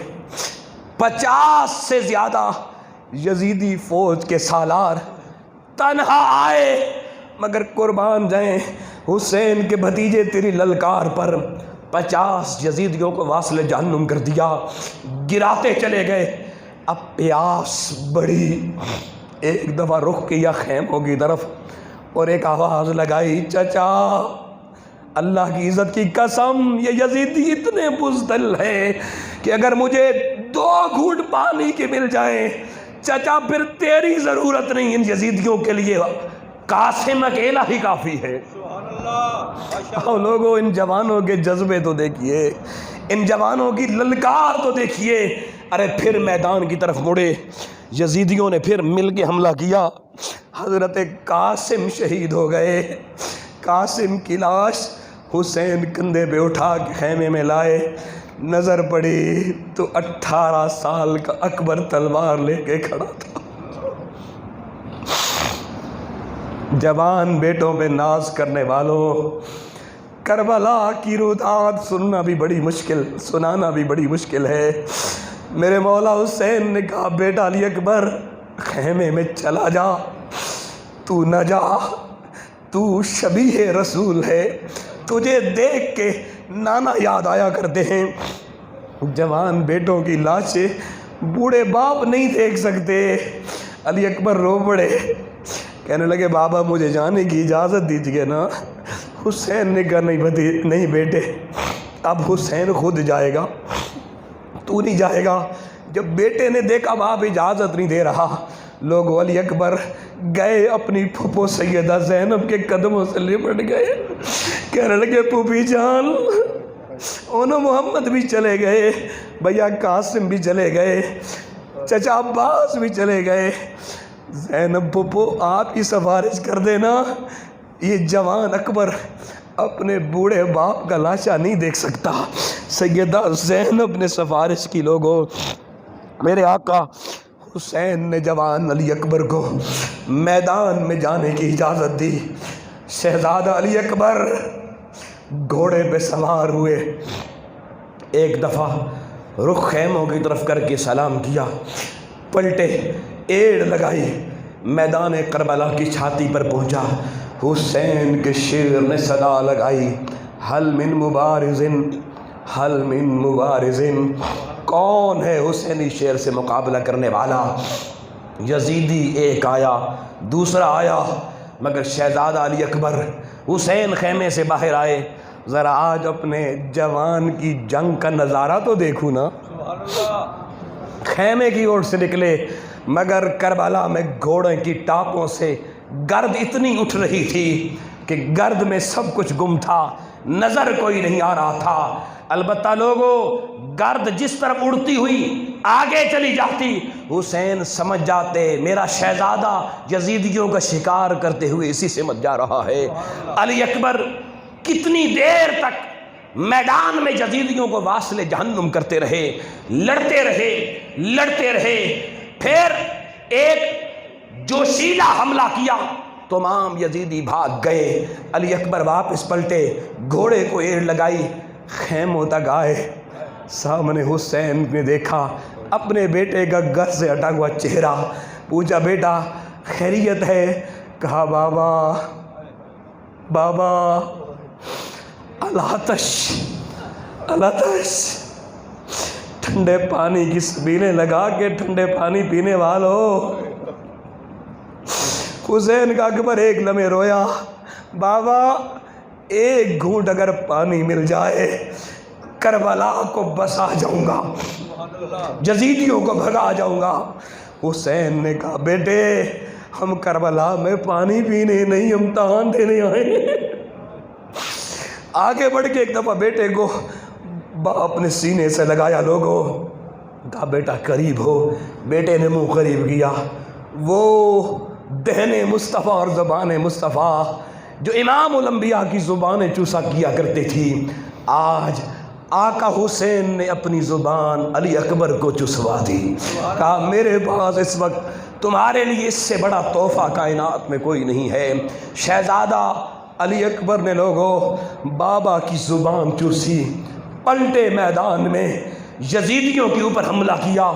50 سے زیادہ یزیدی فوج کے سالار تنہا آئے مگر قربان جائیں حسین کے بھتیجے تیری للکار پر 50 یزیدیوں کو واصل جہنم کر دیا. گراتے چلے گئے. اب پیاس بڑھی. ایک دفعہ رخ کیا خیموں کی طرف اور ایک آواز لگائی چچا اللہ کی عزت کی قسم یہ یزیدی اتنے بزدل ہیں کہ اگر مجھے 2 گھونٹ پانی کے مل جائیں چچا پھر تیری ضرورت نہیں ان یزیدیوں کے لیے، قاسم اکیلا ہی کافی ہے. آؤ لوگوں ان جوانوں کے جذبے تو دیکھیے، ان جوانوں کی للکار تو دیکھیے. ارے پھر میدان کی طرف مڑے. یزیدیوں نے پھر مل کے حملہ کیا. حضرت قاسم شہید ہو گئے. قاسم کی لاش حسین کندھے پہ اٹھا کے خیمے میں لائے. نظر پڑی تو 18 سال کا اکبر تلوار لے کے کھڑا تھا. جوان بیٹوں پہ ناز کرنے والوں، کربلا کی رودات سننا بھی بڑی مشکل، سنانا بھی بڑی مشکل ہے. میرے مولا حسین نے کہا بیٹا علی اکبر خیمے میں چلا جا، تو نہ جا، تو شبیہ رسول ہے، تجھے دیکھ کے نانا یاد آیا کرتے ہیں. جوان بیٹوں کی لاشیں بوڑھے باپ نہیں دیکھ سکتے۔ علی اکبر رو پڑے، کہنے لگے بابا مجھے جانے کی اجازت دیجئے نا۔ حسین نے کہا نہیں بیٹے، اب حسین خود جائے گا، تو نہیں جائے گا۔ جب بیٹے نے دیکھا باپ اجازت نہیں دے رہا، لوگ علی اکبر گئے اپنی پھپھو سیدہ زینب کے قدموں سے لپٹ گئے، کہنے لگے پھوپھی جان، انہوں محمد بھی چلے گئے، بھیا قاسم بھی چلے گئے، چچا عباس بھی چلے گئے، زینب پھپھو آپ کی سفارش کر دینا۔ یہ جوان اکبر اپنے بوڑھے باپ کا لاشا نہیں دیکھ سکتا۔ سیدہ زینب نے سفارش کی، لوگوں میرے آقا حسین نے جوان علی اکبر کو میدان میں جانے کی اجازت دی۔ شہزادہ علی اکبر گھوڑے پہ سوار ہوئے، ایک دفعہ رخ خیموں کی طرف کر کے سلام کیا، پلٹے، ایڑ لگائی، میدان کربلا کی چھاتی پر پہنچا۔ حسین کے شیر نے صدا لگائی، حل من مبارزن، حل من مبارزن، کون ہے حسینی شیر سے مقابلہ کرنے والا؟ یزیدی ایک آیا، دوسرا آیا، مگر شہزادہ علی اکبر حسین خیمے سے باہر آئے۔ ذرا آج اپنے جوان کی جنگ کا نظارہ تو دیکھوں نا۔ خیمے کی اوٹ سے نکلے، مگر کربلا میں گھوڑے کی ٹاپوں سے گرد اتنی اٹھ رہی تھی کہ گرد میں سب کچھ گم تھا، نظر کوئی نہیں آ رہا تھا۔ البتہ لوگوں گرد جس طرف اڑتی ہوئی آگے چلی جاتی، حسین سمجھ جاتے میرا شہزادہ یزیدیوں کا شکار کرتے ہوئے اسی سے مت جا رہا ہے۔ علی اکبر کتنی دیر تک میدان میں یزیدیوں کو واصل جہنم کرتے رہے، لڑتے رہے، پھر ایک جوشیلا حملہ کیا، تمام یزیدی بھاگ گئے۔ علی اکبر واپس پلٹے، گھوڑے کو ایڑ لگائی، خیموں تک آئے، سامنے حسین نے دیکھا اپنے بیٹے کا گھر سے ہٹا ہوا چہرہ، پوچھا بیٹا خیریت ہے؟ کہا بابا الاتش، ٹھنڈے پانی کی سبیلیں لگا کے ٹھنڈے پانی پینے والو۔ حسین کا اکبر ایک لمحے رویا، بابا ایک گھونٹ اگر پانی مل جائے کربلا کو بسا جاؤں گا، یزیدیوں کو بھگا جاؤں گا۔ حسین نے کہا بیٹے ہم کربلا میں پانی پینے نہیں، امتحان دینے آئے۔ آگے بڑھ کے ایک دفعہ بیٹے کو اپنے سینے سے لگایا، لوگوں کہا بیٹا قریب ہو۔ بیٹے نے منہ قریب کیا، وہ دہن مصطفیٰ اور زبان مصطفیٰ جو امام الانبیاء کی زبانیں چوسا کیا کرتے تھی، آج آقا حسین نے اپنی زبان علی اکبر کو چسوا دی۔ کہا میرے پاس اس وقت تمہارے لیے اس سے بڑا تحفہ کائنات میں کوئی نہیں ہے۔ شہزادہ علی اکبر نے لوگوں بابا کی زبان چوسی، پلٹے میدان میں یزیدیوں کے اوپر حملہ کیا،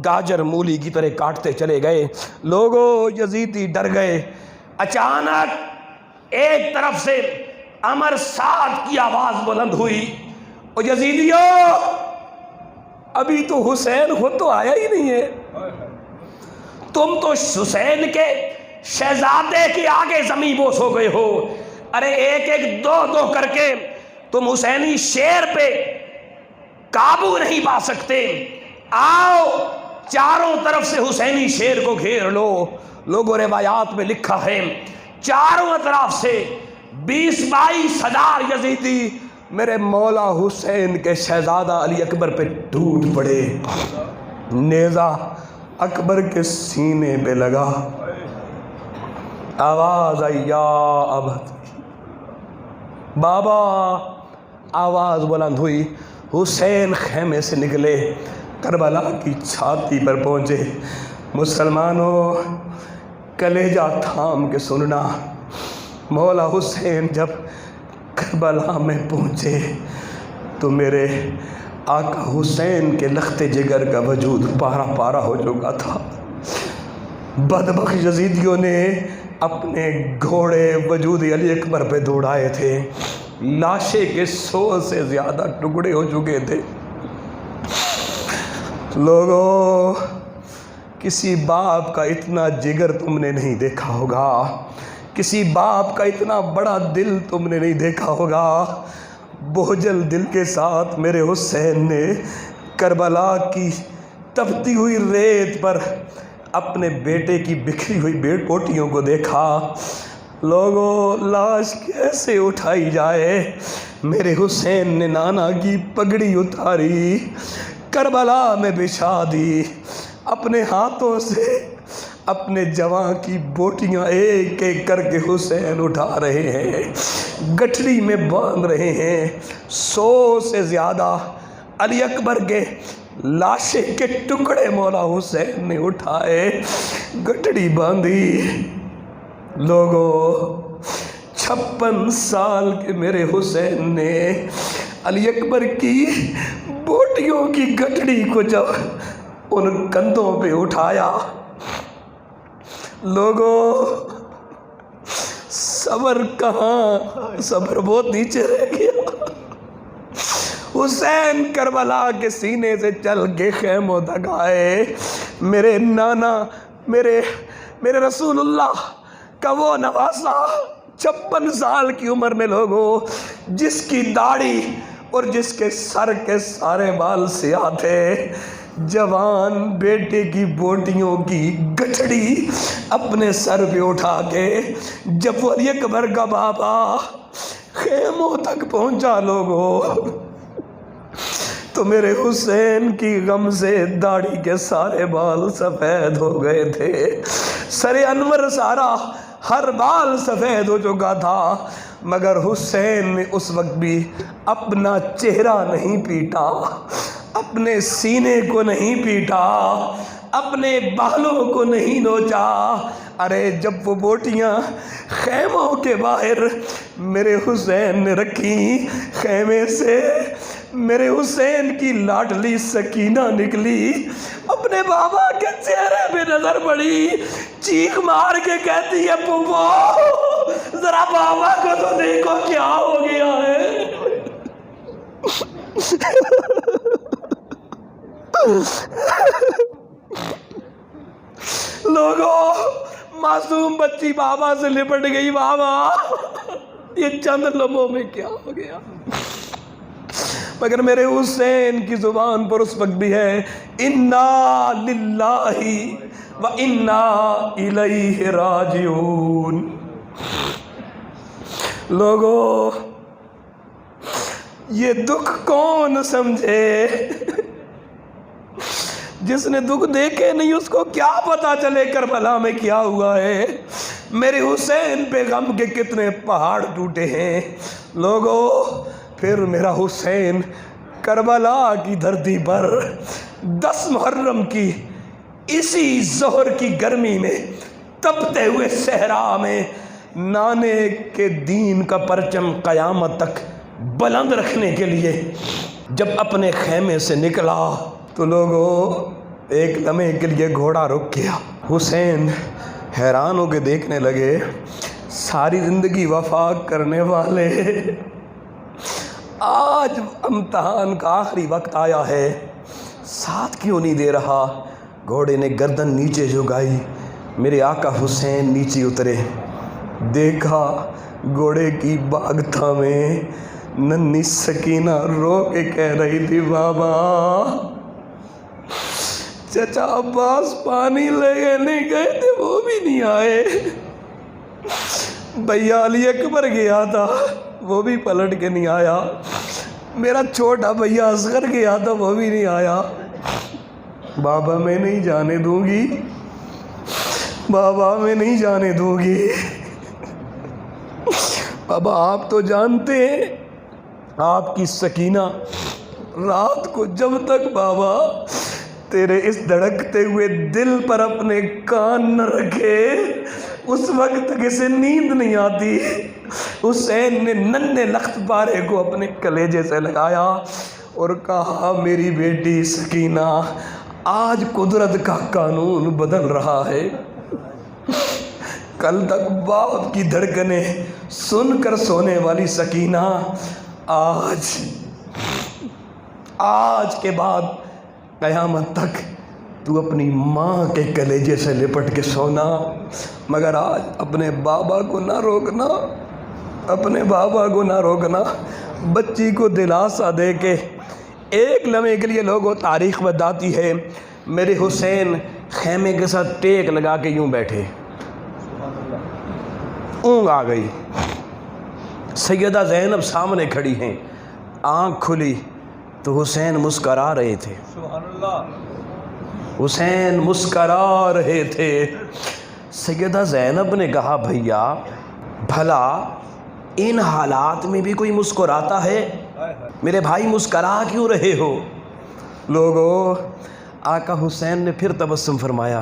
گاجر مولی کی طرح کاٹتے چلے گئے۔ لوگوں یزیدی ڈر گئے۔ اچانک ایک طرف سے امر سعد کی آواز بلند ہوئی، او یزیدیوں ابھی تو حسین خود تو آیا ہی نہیں ہے، تم تو حسین کے شہزادے کے آگے زمین بوس ہو گئے ہو۔ ارے ایک ایک دو کر کے تم حسینی شیر پہ قابو نہیں پا سکتے، آؤ چاروں طرف سے حسینی شیر کو گھیر لو۔ لوگوں روایات میں لکھا ہے چاروں اطراف سے 20-22 ہزار یزیدی میرے مولا حسین کے شہزادہ علی اکبر پہ ٹوٹ پڑے۔ نیزہ اکبر کے سینے پہ لگا، آواز آئی یا ابت، بابا آواز بلند ہوئی۔ حسین خیمے سے نکلے، کربلا کی چھاتی پر پہنچے۔ مسلمانوں کلیجہ تھام کے سننا، مولا حسین جب کربلا میں پہنچے تو میرے آقا حسین کے لخت جگر کا وجود پارا پارا ہو چکا تھا۔ بدبخت یزیدیوں نے اپنے گھوڑے وجود علی اکبر پہ دوڑائے تھے، لاشے کے 100 سے زیادہ ٹکڑے ہو چکے تھے۔ لوگوں، کسی باپ کا اتنا جگر تم نے نہیں دیکھا ہوگا، کسی باپ کا اتنا بڑا دل تم نے نہیں دیکھا ہوگا۔ بوجھل دل کے ساتھ میرے حسین نے کربلا کی تپتی ہوئی ریت پر اپنے بیٹے کی بکھری ہوئی بیٹیوں کو دیکھا۔ لوگوں، لاش کیسے اٹھائی جائے؟ میرے حسین نے نانا کی پگڑی اتاری، کربلا میں بچھا دی، اپنے ہاتھوں سے اپنے جوان کی بوٹیاں ایک ایک کر کے حسین اٹھا رہے ہیں، گٹھڑی میں باندھ رہے ہیں۔ 100 سے زیادہ علی اکبر کے لاشیں کے ٹکڑے مولا حسین نے اٹھائے، گٹھڑی باندھی۔ لوگوں، 56 سال کے میرے حسین نے علی اکبر کی بوٹیوں کی گٹھڑی کو جب ان کندھوں پہ اٹھایا، لوگوں صبر کہاں، صبر بہت نیچے رہ گیا۔ حسین کربلا کے سینے سے چل کے خیموں تک آئے۔ میرے نانا، میرے رسول اللہ کا وہ نواسا 56 سال کی عمر میں، لوگوں، جس کی داڑھی اور جس کے سر کے سارے بال سیاہ تھے، جوان بیٹے کی بوٹیوں کی گٹھڑی اپنے سر پہ اٹھا کے جب وہ علی اکبر کا بابا خیموں تک پہنچا، لوگوں، تو میرے حسین کی غم سے داڑھی کے سارے بال سفید ہو گئے تھے، سر انور سارا ہر بال سفید ہو چکا تھا، مگر حسین نے اس وقت بھی اپنا چہرہ نہیں پیٹا، اپنے سینے کو نہیں پیٹا، اپنے بالوں کو نہیں نوچا۔ ارے جب وہ بوٹیاں خیموں کے باہر میرے حسین نے رکھی، خیمے سے میرے حسین کی لاڈلی سکینہ نکلی، اپنے بابا کے چہرے پہ نظر پڑی، چیخ مار کے کہتی ہے، پھوپھو ذرا بابا کو تو دیکھو کیا ہو گیا ہے۔ لوگوں، معصوم بچی بابا سے لپٹ گئی، بابا یہ چند لمحوں میں کیا ہو گیا؟ مگر میرے حسین کی زبان پر اس وقت بھی ہے، انا للہ و انا الیہ راجعون۔ لوگوں، یہ دکھ کون سمجھے؟ جس نے دکھ دیکھے نہیں اس کو کیا پتا چلے کربلا میں کیا ہوا ہے۔ میرے حسین پہ غم کے کتنے پہاڑ ٹوٹے ہیں۔ لوگوں، پھر میرا حسین کربلا کی دھرتی پر 10 محرم کی اسی ظہر کی گرمی میں، تپتے ہوئے صحرا میں، نانے کے دین کا پرچم قیامت تک بلند رکھنے کے لیے جب اپنے خیمے سے نکلا، تو لوگوں ایک لمحے کے لیے گھوڑا رک گیا۔ حسین حیران ہو کے دیکھنے لگے، ساری زندگی وفا کرنے والے، آج امتحان کا آخری وقت آیا ہے، ساتھ کیوں نہیں دے رہا؟ گھوڑے نے گردن نیچے جھکائی، میرے آقا حسین نیچے اترے، دیکھا گھوڑے کی باگتا میں ننھی سکینہ رو کے کہہ رہی تھی، بابا چچا عباس پانی لینے گئے تھے وہ بھی نہیں آئے، بھیا علی اکبر گیا تھا وہ بھی پلٹ کے نہیں آیا، میرا چھوٹا بھیا اصغر گیا تھا وہ بھی نہیں آیا۔ بابا میں نہیں جانے دوں گی، بابا میں نہیں جانے دوں گی۔ بابا آپ تو جانتے ہیں آپ کی سکینہ رات کو جب تک بابا تیرے اس دھڑکتے ہوئے دل پر اپنے کان نہ رکھے اس وقت تک اسے نیند نہیں آتی۔ حسین نے ننھے لخت پارے کو اپنے کلیجے سے لگایا اور کہا، میری بیٹی سکینہ، آج قدرت کا قانون بدل رہا ہے، کل تک باپ کی دھڑکنیں سن کر سونے والی سکینہ آج کے بعد قیامت تک تو اپنی ماں کے کلیجے سے لپٹ کے سونا، مگر آج اپنے بابا کو نہ روکنا، اپنے بابا کو نہ روکنا۔ بچی کو دلاسا دے کے ایک لمحے کے لیے لوگوں تاریخ بتاتی ہے، میرے حسین خیمے کے ساتھ ٹیک لگا کے یوں بیٹھے، اونگ آ گئی، سیدہ زینب سامنے کھڑی ہیں، آنکھ کھلی تو حسین مسکرا رہے تھے، حسین مسکرا رہے تھے۔ سیدہ زینب نے کہا بھیا بھلا ان حالات میں بھی کوئی مسکراتا ہے؟ میرے بھائی مسکرا کیوں رہے ہو؟ لوگوں، آقا حسین نے پھر تبسم فرمایا،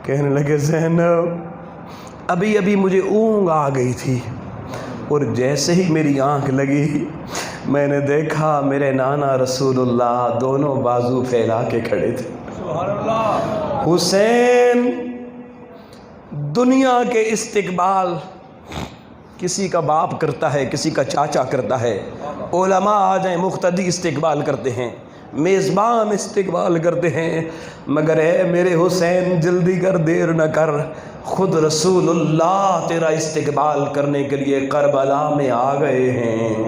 کہنے لگے زینب ابھی ابھی مجھے اونگ آ گئی تھی، اور جیسے ہی میری آنکھ لگی میں نے دیکھا میرے نانا رسول اللہ دونوں بازو پھیلا کے کھڑے تھے۔ حسین دنیا کے استقبال کسی کا باپ کرتا ہے، کسی کا چاچا کرتا ہے، علماء آ جائیں مقتدی استقبال کرتے ہیں، میزبان استقبال کرتے ہیں، مگر اے میرے حسین جلدی کر، دیر نہ کر، خود رسول اللہ تیرا استقبال کرنے کے لیے کربلا میں آ گئے ہیں۔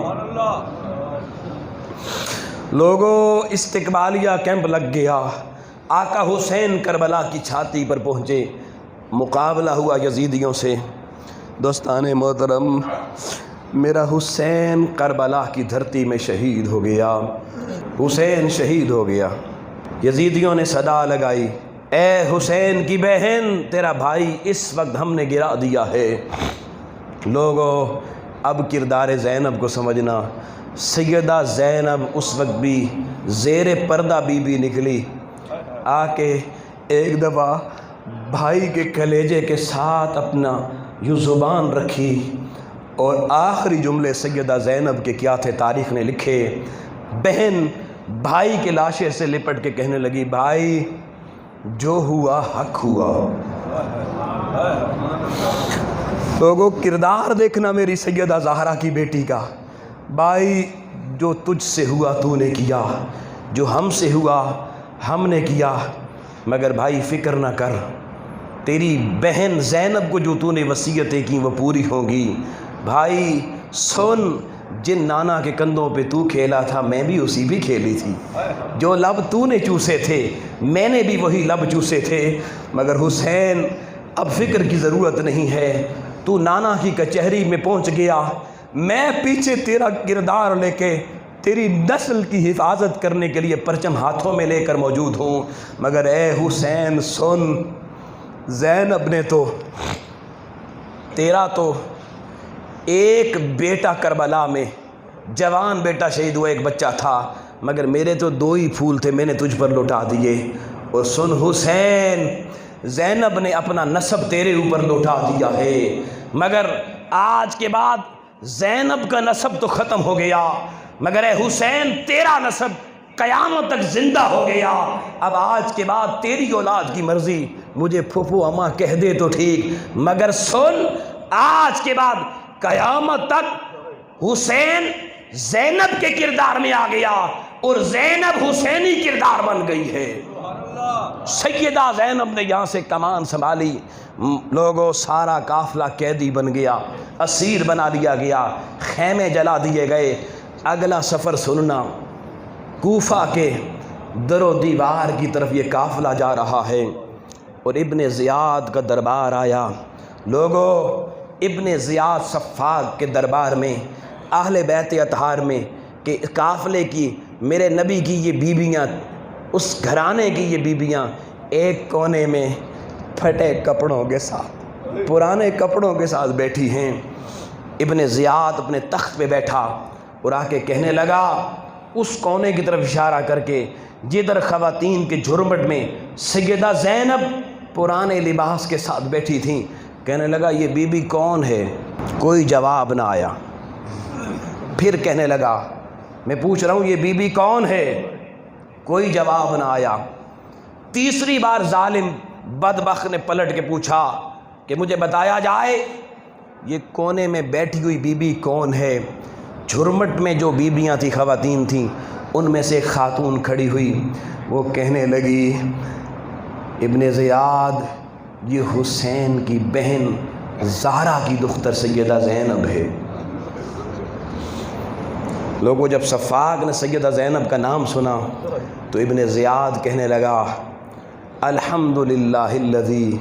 لوگوں، استقبالیہ کیمپ لگ گیا، آقا حسین کربلا کی چھاتی پر پہنچے، مقابلہ ہوا یزیدیوں سے۔ دوستان محترم، میرا حسین کربلا کی دھرتی میں شہید ہو گیا، حسین شہید ہو گیا۔ یزیدیوں نے صدا لگائی، اے حسین کی بہن تیرا بھائی اس وقت ہم نے گرا دیا ہے۔ لوگوں، اب کردار زینب کو سمجھنا، سیدہ زینب اس وقت بھی زیر پردہ بی بی نکلی، آ کے ایک دفعہ بھائی کے کلیجے کے ساتھ اپنا یوں زبان رکھی، اور آخری جملے سیدہ زینب کے کیا تھے تاریخ نے لکھے، بہن بھائی کے لاشے سے لپٹ کے کہنے لگی، بھائی جو ہوا حق ہوا۔ لوگوں، کردار دیکھنا میری سیدہ زہرا کی بیٹی کا، بھائی جو تجھ سے ہوا تو نے کیا، جو ہم سے ہوا ہم نے کیا، مگر بھائی فکر نہ کر، تیری بہن زینب کو جو تو نے وصیتیں کی وہ پوری ہوں گی۔ بھائی سن، جن نانا کے کندھوں پہ تو کھیلا تھا میں بھی اسی بھی کھیلی تھی، جو لب تو نے چوسے تھے میں نے بھی وہی لب چوسے تھے، مگر حسین اب فکر کی ضرورت نہیں ہے، تو نانا کی کچہری میں پہنچ گیا، میں پیچھے تیرا کردار لے کے تیری نسل کی حفاظت کرنے کے لیے پرچم ہاتھوں میں لے کر موجود ہوں، مگر اے حسین سن، زینب نے تو تیرا تو ایک بیٹا کربلا میں جوان بیٹا شہید ہوا، ایک بچہ تھا، مگر میرے تو 2 ہی پھول تھے میں نے تجھ پر لوٹا دیے۔ اور سن حسین، زینب نے اپنا نسب تیرے اوپر لوٹا دیا ہے، مگر آج کے بعد زینب کا نسب تو ختم ہو گیا، مگر اے حسین تیرا نسب قیامت تک زندہ ہو گیا۔ اب آج کے بعد تیری اولاد کی مرضی، مجھے پھوپھو اماں کہہ دے تو ٹھیک، مگر سن، آج کے بعد قیامت تک حسین زینب کے کردار میں آ گیا، اور زینب حسینی کردار بن گئی ہے۔ سیدہ زینب نے یہاں سے کمان سنبھالی، لوگوں سارا قافلہ قیدی بن گیا، اسیر بنا دیا گیا، خیمے جلا دیے گئے۔ اگلا سفر سننا، کوفہ کے در و دیوار کی طرف یہ قافلہ جا رہا ہے، اور ابن زیاد کا دربار آیا۔ لوگوں، ابن زیاد صفاق کے دربار میں، اہل بیت اطہار میں، کہ قافلے کی میرے نبی کی یہ بیویاں، اس گھرانے کی یہ بیویاں ایک کونے میں پھٹے کپڑوں کے ساتھ، پرانے کپڑوں کے ساتھ بیٹھی ہیں۔ ابن زیاد اپنے تخت پہ بیٹھا اور آ کے کہنے لگا، اس کونے کی طرف اشارہ کر کے جدھر خواتین کے جھرمٹ میں سیدہ زینب پرانے لباس کے ساتھ بیٹھی تھیں، کہنے لگا یہ بی بی کون ہے؟ کوئی جواب نہ آیا۔ پھر کہنے لگا، میں پوچھ رہا ہوں یہ بی بی کون ہے؟ کوئی جواب نہ آیا۔ تیسری بار ظالم بدبخت نے پلٹ کے پوچھا کہ مجھے بتایا جائے یہ کونے میں بیٹھی ہوئی بی بی کون ہے؟ جھرمٹ میں جو بیبیاں تھیں، خواتین تھیں، ان میں سے ایک خاتون کھڑی ہوئی، وہ کہنے لگی ابن زیاد یہ حسین کی بہن زہرا کی دختر سیدہ زینب ہے۔ لوگوں جب صفاق نے سیدہ زینب کا نام سنا تو ابن زیاد کہنے لگا الحمدللہ الذی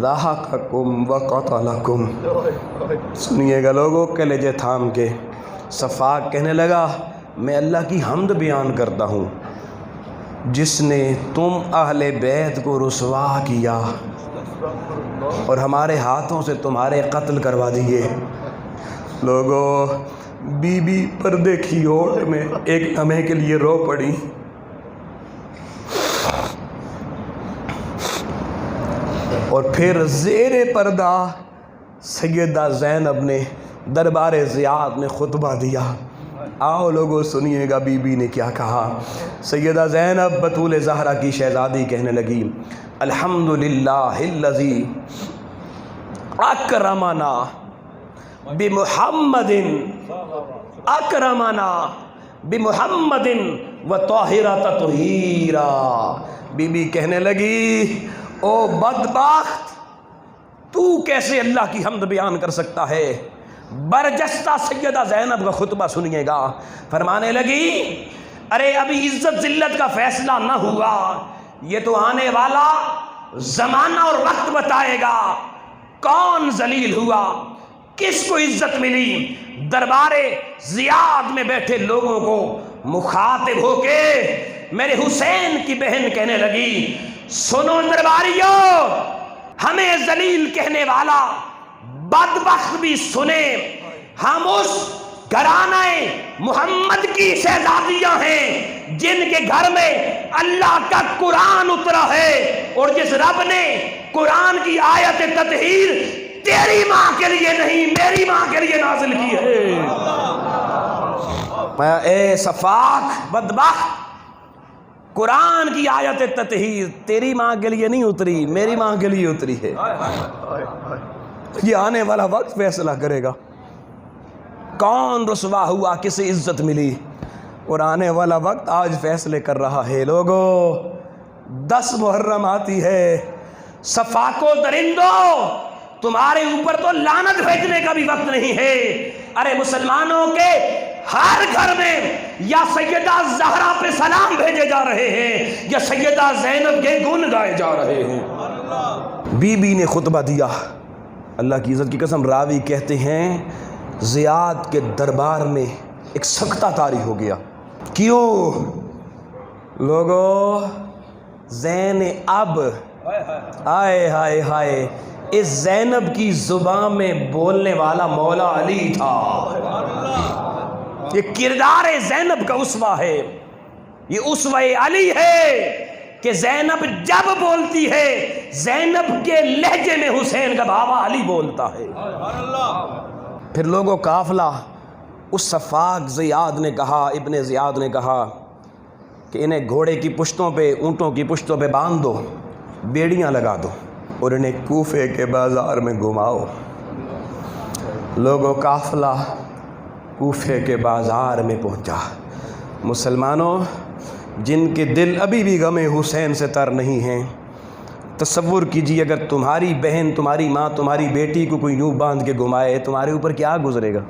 ضحککم وقتلکم۔ سنیے گا لوگوں کلیجے تھام کے، صفاق کہنے لگا میں اللہ کی حمد بیان کرتا ہوں جس نے تم اہل بیت کو رسوا کیا اور ہمارے ہاتھوں سے تمہارے قتل کروا دیے۔ لوگوں بی بی پردے کی اوٹ میں ایک لمحے کے لیے رو پڑی۔ اور پھر زیر پردہ سیدہ زینب نے دربار زیاد میں خطبہ دیا۔ آؤ لوگوں سنیے گا بی بی نے کیا کہا۔ سیدہ زینب بطول زہرا کی شہزادی کہنے لگی الحمدللہ الذی اکرمنا بمحمد اکرمنا بمحمد وطاہرہ تطہیرا۔ بی بی کہنے لگی او بدبخت تو کیسے اللہ کی حمد بیان کر سکتا ہے۔ برجستہ سیدہ زینب کا خطبہ سنیے گا، فرمانے لگی ارے ابھی عزت ذلت کا فیصلہ نہ ہوا، یہ تو آنے والا زمانہ اور وقت بتائے گا کون ذلیل ہوا، کس کو عزت ملی۔ دربار زیاد میں بیٹھے لوگوں کو مخاطب ہو کے میرے حسین کی بہن کہنے لگی سنو درباریوں، ہمیں ذلیل کہنے والا بدبخت بھی سنے، ہم اس گھرانہ محمد کی شہزادیاں ہیں جن کے گھر میں اللہ کا قرآن اترا ہے اور جس رب نے قرآن کی آیت تطہیر تیری ماں کے لیے نہیں میری ماں کے لیے نازل کی ہے۔ اے صفاق بدبخت، قرآن کی آیت تطہیر تیری ماں کے لیے نہیں اتری، میری ماں کے لیے اتری ہے۔ یہ آنے والا وقت فیصلہ کرے گا کون رسوا ہوا، کسے عزت ملی، اور آنے والا وقت آج فیصلے کر رہا ہے۔ لوگوں 10 محرم آتی ہے، صفاقو درندو تمہارے اوپر تو لعنت بھیجنے کا بھی وقت نہیں ہے۔ ارے مسلمانوں کے ہر گھر میں یا سیدہ زہرا پہ سلام بھیجے جا رہے ہیں یا سیدہ زینب کے گن گائے جا رہے ہیں۔ بی بی نے خطبہ دیا، اللہ کی عزت کی قسم راوی کہتے ہیں زیاد کے دربار میں ایک سکتہ طاری ہو گیا۔ کیوں؟ لوگوں زین اب آئے ہائے ہائے، اس زینب کی زبان میں بولنے والا مولا علی تھا۔ یہ کردار زینب کا اسوہ ہے، یہ اسوہ علی ہے کہ زینب جب بولتی ہے زینب کے لہجے میں حسین کا بابا علی بولتا ہے۔ پھر لوگوں قافلہ اس صفاق زیاد نے کہا، ابن زیاد نے کہا کہ انہیں گھوڑے کی پشتوں پہ اونٹوں کی پشتوں پہ باندھ دو، بیڑیاں لگا دو اور انہیں کوفے کے بازار میں گھماؤ۔ لوگوں قافلہ کوفے کے بازار میں پہنچا۔ مسلمانوں جن کے دل ابھی بھی غم حسین سے تر نہیں ہیں، تصور کیجیے اگر تمہاری بہن، تمہاری ماں، تمہاری بیٹی کو کوئی یوں باندھ کے گھمائے تمہارے اوپر کیا گزرے گا۔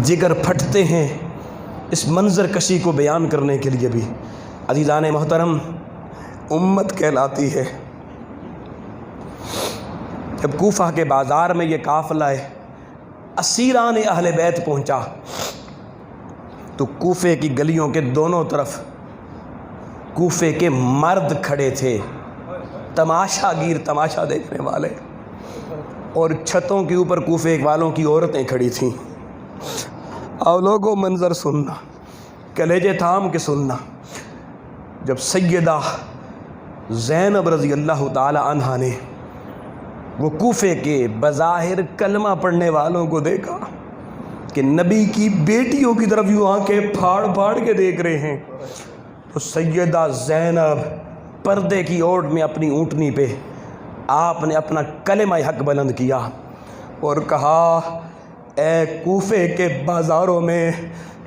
جگر پھٹتے ہیں اس منظر کشی کو بیان کرنے کے لیے بھی۔ عزیزان محترم، امت کہلاتی ہے۔ جب کوفہ کے بازار میں یہ قافلہ اسیران اہل بیت پہنچا تو کوفے کی گلیوں کے دونوں طرف کوفے کے مرد کھڑے تھے، تماشا گیر، تماشا دیکھنے والے، اور چھتوں کے اوپر کوفے والوں کی عورتیں کھڑی تھیں۔ اور لوگوں منظر سننا، کلیجے تھام کے سننا۔ جب سیدہ زینب رضی اللہ تعالی عنہا نے وہ کوفے کے بظاہر کلمہ پڑھنے والوں کو دیکھا کہ نبی کی بیٹیوں کی طرف یوں آنکھیں پھاڑ پھاڑ کے دیکھ رہے ہیں، تو سیدہ زینب پردے کی اوٹ میں اپنی اونٹنی پہ آپ نے اپنا کلمہ حق بلند کیا اور کہا اے کوفے کے بازاروں میں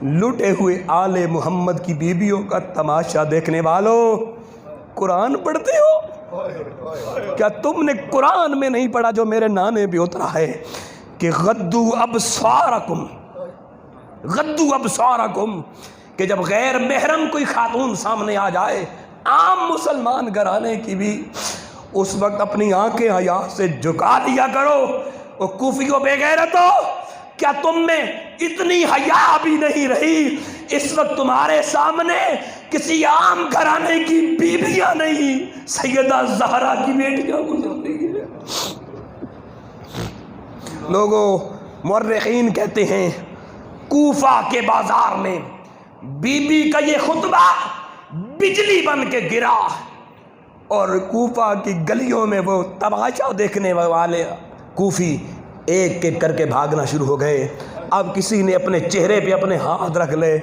لٹے ہوئے آل محمد کی بیویوں کا تماشا دیکھنے والوں، قرآن پڑھتے ہو؟ کیا تم نے قرآن میں نہیں پڑھا جو میرے نانے پہ اترا ہے کہ غدو ابصارکم کہ جب غیر محرم کوئی خاتون سامنے آ جائے، عام مسلمان گھرانے کی بھی، اس وقت اپنی آنکھیں حیا سے جھکا لیا کرو۔ وہ کوفیوں بے غیرتو، کیا تم میں اتنی حیا بھی نہیں رہی؟ اس وقت تمہارے سامنے کسی عام گھرانے کی بیویاں نہیں، سیدہ زہرا کی بیٹیاں گزر رہی ہیں۔ لوگوں، مورخین کہتے ہیں کوفہ کے بازار میں بی بی کا یہ خطبہ بجلی بن کے گرا، اور کوفہ کی گلیوں میں وہ تماشا دیکھنے والے کوفی ایک ایک کر کے بھاگنا شروع ہو گئے۔ اب کسی نے اپنے چہرے پہ اپنے ہاتھ رکھ لے،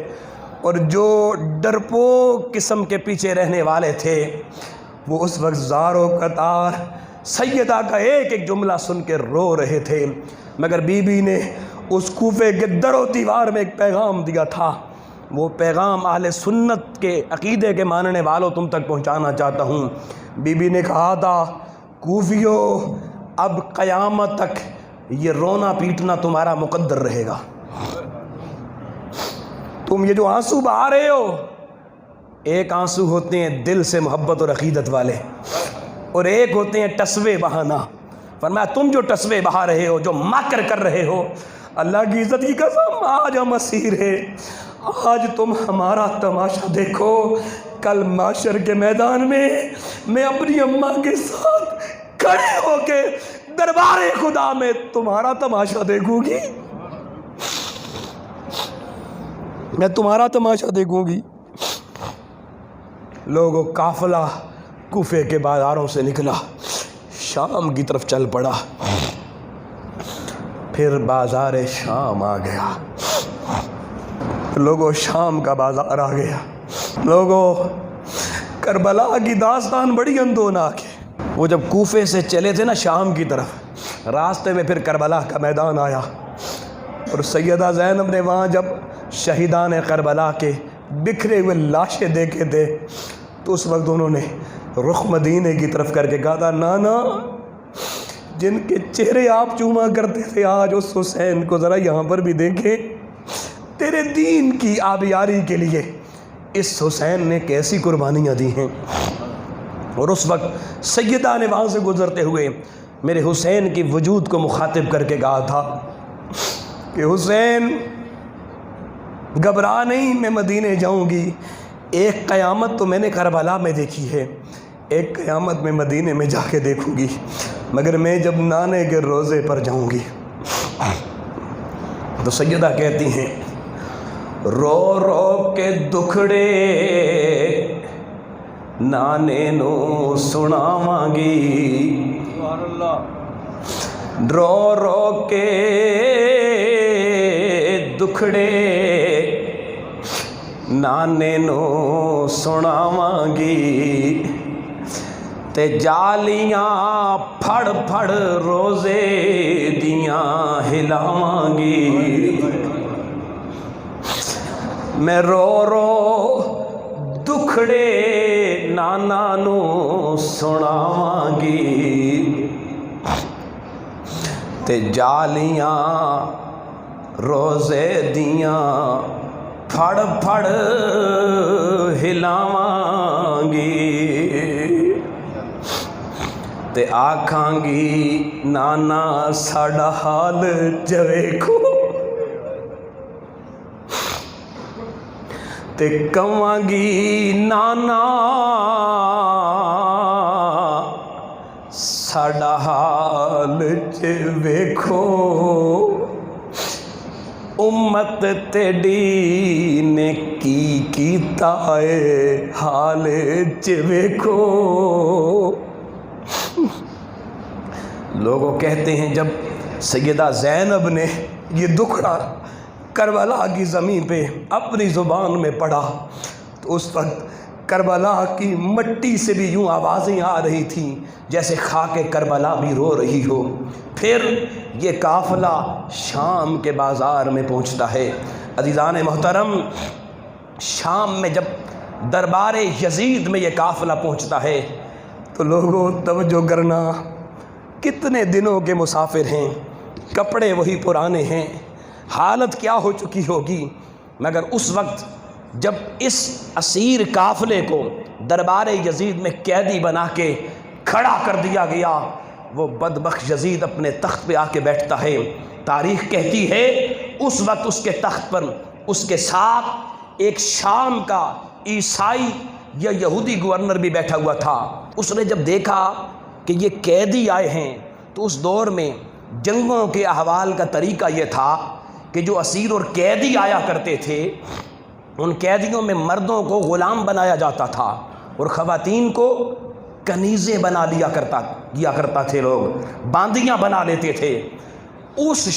اور جو ڈرپوک قسم کے پیچھے رہنے والے تھے وہ اس وقت زاروں قطار سیدہ کا ایک ایک جملہ سن کے رو رہے تھے، مگر بی بی نے اس کوفے کے در و دیوار میں ایک پیغام دیا تھا۔ وہ پیغام اہل سنت کے عقیدے کے ماننے والوں تم تک پہنچانا چاہتا ہوں۔ بی بی نے کہا تھا، کوفیو، اب قیامت تک یہ رونا پیٹنا تمہارا مقدر رہے گا۔ تم یہ جو آنسو بہا رہے ہو، ایک آنسو ہوتے ہیں دل سے محبت اور عقیدت والے، اور ایک ہوتے ہیں ٹسوے بہانا۔ فرمایا تم جو ٹسوے بہا رہے ہو، جو مکر کر رہے ہو، اللہ کی عزت کی قسم آج ہم اسیر ہیں۔ آج تم ہمارا تماشا دیکھو، کل معاشر کے میدان میں میں اپنی اماں کے ساتھ کھڑے ہو کے دربار خدا میں تمہارا تماشا دیکھوں گی، میں تمہارا تماشا دیکھوں گی۔ لوگوں، قافلہ کوفے کے بازاروں سے نکلا، شام کی طرف چل پڑا، پھر بازار شام آ گیا۔ لوگوں، شام کا بازار آ گیا۔ لوگوں، کربلا کی داستان بڑی اندوناک ہے۔ وہ جب کوفے سے چلے تھے نا شام کی طرف، راستے میں پھر کربلا کا میدان آیا، اور سیدہ زینب نے وہاں جب شہیدان کربلا کے بکھرے ہوئے لاشیں دیکھے تھے تو اس وقت انہوں نے رخ مدینے کی طرف کر کے کہا تھا، نانا، جن کے چہرے آپ چوما کرتے تھے آج اس حسین کو ذرا یہاں پر بھی دیکھیں، تیرے دین کی آبیاری کے لیے اس حسین نے کیسی قربانیاں دی ہیں۔ اور اس وقت سیدہ نے وہاں سے گزرتے ہوئے میرے حسین کی وجود کو مخاطب کر کے کہا تھا کہ حسین، گھبرا نہیں، میں مدینے جاؤں گی۔ ایک قیامت تو میں نے کربلا میں دیکھی ہے، ایک قیامت میں مدینے میں جا کے دیکھوں گی، مگر میں جب نانے کے روزے پر جاؤں گی۔ تو سیدہ کہتی ہیں، رو رو کے دکھڑے نانے نو سناواں گی، رو رو کے دکھڑے نانے نو سناواں گی، تے جالیاں پھڑ پھڑ روزے دیاں ہلاواں گی، میں رو رو دکھڑے نانا نو سناواں گی، تے جالیاں روزے دیاں پھڑ پھڑ ہلاواں گی، تے آکھاں گی نانا ساڈا حال جویکھو، تے کہواں گی نانا ساڈا حال ویکھو، امت تیڈی نے کی کیتا ہے حال ویکھو۔ لوگوں کہتے ہیں جب سیدہ زینب نے یہ دکھڑا کربلا کی زمین پہ اپنی زبان میں پڑھا تو اس وقت کربلا کی مٹی سے بھی یوں آوازیں آ رہی تھیں جیسے خاک کربلا بھی رو رہی ہو۔ پھر یہ قافلہ شام کے بازار میں پہنچتا ہے۔ عزیزان محترم، شام میں جب دربار یزید میں یہ قافلہ پہنچتا ہے تو لوگوں توجہ کرنا، کتنے دنوں کے مسافر ہیں، کپڑے وہی پرانے ہیں، حالت کیا ہو چکی ہوگی، مگر اس وقت جب اس اسیر قافلے کو دربار یزید میں قیدی بنا کے کھڑا کر دیا گیا، وہ بدبخت یزید اپنے تخت پہ آ کے بیٹھتا ہے۔ تاریخ کہتی ہے اس وقت اس کے تخت پر اس کے ساتھ ایک شام کا عیسائی یا یہودی گورنر بھی بیٹھا ہوا تھا۔ اس نے جب دیکھا کہ یہ قیدی آئے ہیں تو اس دور میں جنگوں کے احوال کا طریقہ یہ تھا کہ جو اسیر اور قیدی آیا کرتے تھے ان قیدیوں میں مردوں کو غلام بنایا جاتا تھا اور خواتین کو کنیزیں بنا لیا کرتا تھے، لوگ باندیاں بنا لیتے تھے۔ اس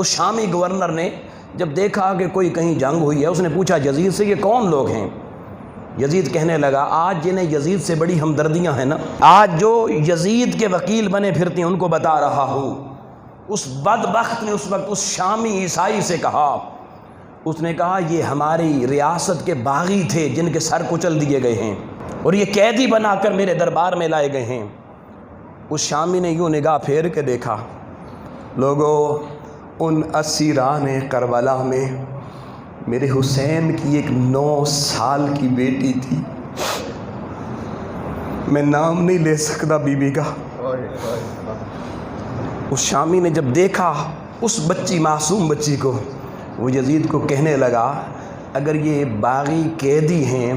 شامی گورنر نے جب دیکھا کہ کوئی کہیں جنگ ہوئی ہے، اس نے پوچھا یزید سے یہ کون لوگ ہیں؟ یزید کہنے لگا آج جنہیں یزید سے بڑی ہمدردیاں ہیں نا، آج جو یزید کے وکیل بنے پھرتے ہیں ان کو بتا رہا ہوں۔ اس بدبخت نے اس وقت اس شامی عیسائی سے کہا، اس نے کہا یہ ہماری ریاست کے باغی تھے جن کے سر کچل دیے گئے ہیں اور یہ قیدی بنا کر میرے دربار میں لائے گئے ہیں۔ اس شامی نے یوں نگاہ پھیر کے دیکھا، لوگوں ان اسیران کربلا میں میرے حسین کی ایک 9 سال کی بیٹی تھی، میں نام نہیں لے سکتا بی بی کا۔ اس شامی نے جب دیکھا اس بچی، معصوم بچی کو، وہ یزید کو کہنے لگا اگر یہ باغی قیدی ہیں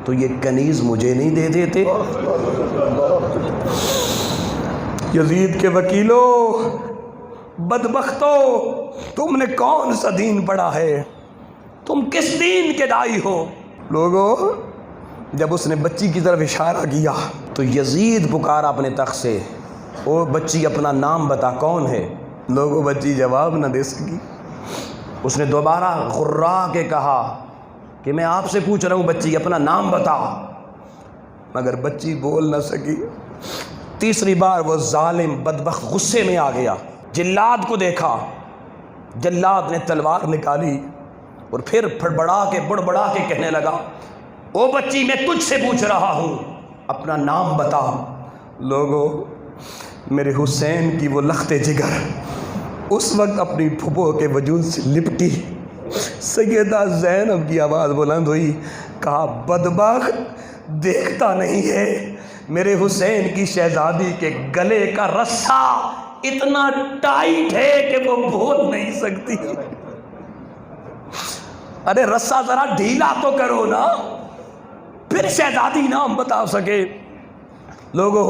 تو یہ کنیز مجھے نہیں دے دیتے؟ یزید کے وکیلوں، بدبختو، تم نے کون سا دین پڑھا ہے؟ تم کس دین کے دائی ہو؟ لوگوں جب اس نے بچی کی طرف اشارہ کیا تو یزید پکارا اپنے تخت سے، او بچی اپنا نام بتا، کون ہے؟ لوگوں بچی جواب نہ دے سکی۔ اس نے دوبارہ غرا کے کہا کہ میں آپ سے پوچھ رہا ہوں بچی اپنا نام بتا، مگر بچی بول نہ سکی۔ تیسری بار وہ ظالم بدبخت غصے میں آ گیا، جلاد کو دیکھا، جلاد نے تلوار نکالی اور پھر بڑبڑا کے کہنے لگا او بچی میں تجھ سے پوچھ رہا ہوں اپنا نام بتا۔ لوگوں میرے حسین کی وہ لخت جگر اس وقت اپنی پھپھو کے وجود سے لپٹی۔ سیدہ زینب کی آواز بلند ہوئی، کہا بدبخت دیکھتا نہیں ہے میرے حسین کی شہزادی کے گلے کا رسہ اتنا ٹائٹ ہے کہ وہ بول نہیں سکتی۔ ارے رسہ ذرا ڈھیلا تو کرو نا، پھر شہزادی نام بتا سکے۔ لوگوں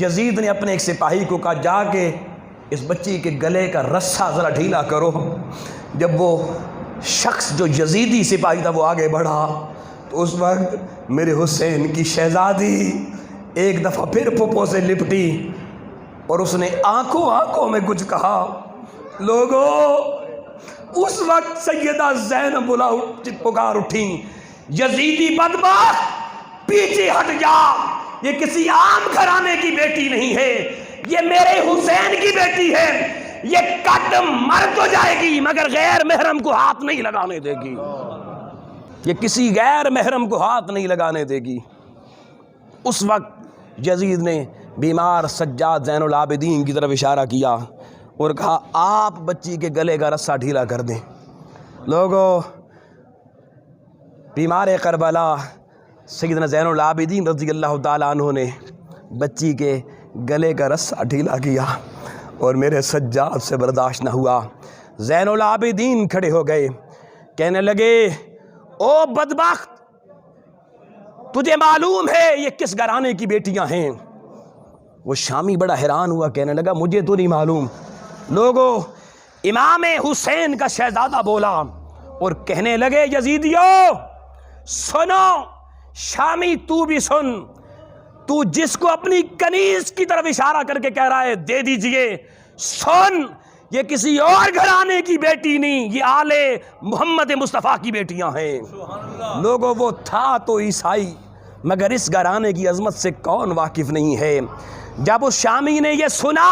یزید نے اپنے ایک سپاہی کو کہا جا کے اس بچی کے گلے کا رسہ ذرا ڈھیلا کرو۔ جب وہ شخص جو یزیدی سپاہی تھا وہ آگے بڑھا تو اس وقت میرے حسین کی شہزادی ایک دفعہ پھر پھپھو سے لپٹی اور اس نے آنکھوں میں کچھ کہا۔ لوگوں اس وقت سیدہ زینب پکار اٹھی، یزیدی بدبخت پیچھے ہٹ جا، یہ کسی عام گھرانے کی بیٹی نہیں ہے، یہ میرے حسین کی بیٹی ہے، یہ کٹ مر تو جائے گی مگر غیر محرم کو ہاتھ نہیں لگانے دے گی، یہ کسی غیر محرم کو ہاتھ نہیں لگانے دے گی۔ اس وقت یزید نے بیمار سجاد زین العابدین کی طرف اشارہ کیا اور کہا آپ بچی کے گلے کا رسہ ڈھیلا کر دیں۔ لوگوں بیمار کربلا سیدنا زین العابدین رضی اللہ تعالیٰ عنہ نے بچی کے گلے کا رسہ ڈھیلا کیا اور میرے سجاد سے برداشت نہ ہوا۔ زین العابدین کھڑے ہو گئے، کہنے لگے او بدبخت تجھے معلوم ہے یہ کس گھرانے کی بیٹیاں ہیں؟ وہ شامی بڑا حیران ہوا، کہنے لگا مجھے تو نہیں معلوم۔ لوگوں امام حسین کا شہزادہ بولا اور کہنے لگے یزیدیو سنو، شامی تو بھی سن، تو جس کو اپنی کنیز کی طرف اشارہ کر کے کہہ رہا ہے دے دیجئے، سن یہ کسی اور گھرانے کی بیٹی نہیں، یہ آل محمد مصطفیٰ کی بیٹیاں ہیں۔ لوگوں وہ تھا تو عیسائی مگر اس گھرانے کی عظمت سے کون واقف نہیں ہے۔ جب اس شامی نے یہ سنا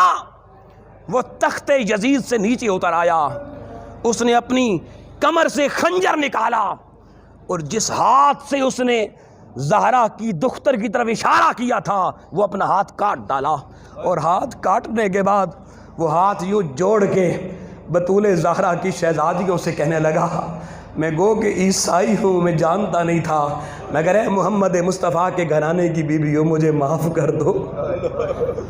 وہ تخت یزید سے نیچے اتر آیا، اس نے اپنی کمر سے خنجر نکالا اور جس ہاتھ سے اس نے زہرا کی دختر کی طرف اشارہ کیا تھا وہ اپنا ہاتھ کاٹ ڈالا، اور ہاتھ کاٹنے کے بعد وہ ہاتھ یوں جوڑ کے بطول زہرا کی شہزادیوں سے کہنے لگا، میں گو کہ عیسائی ہوں، میں جانتا نہیں تھا، مگر اے محمد مصطفیٰ کے گھرانے کی بیویوں مجھے معاف کر دو،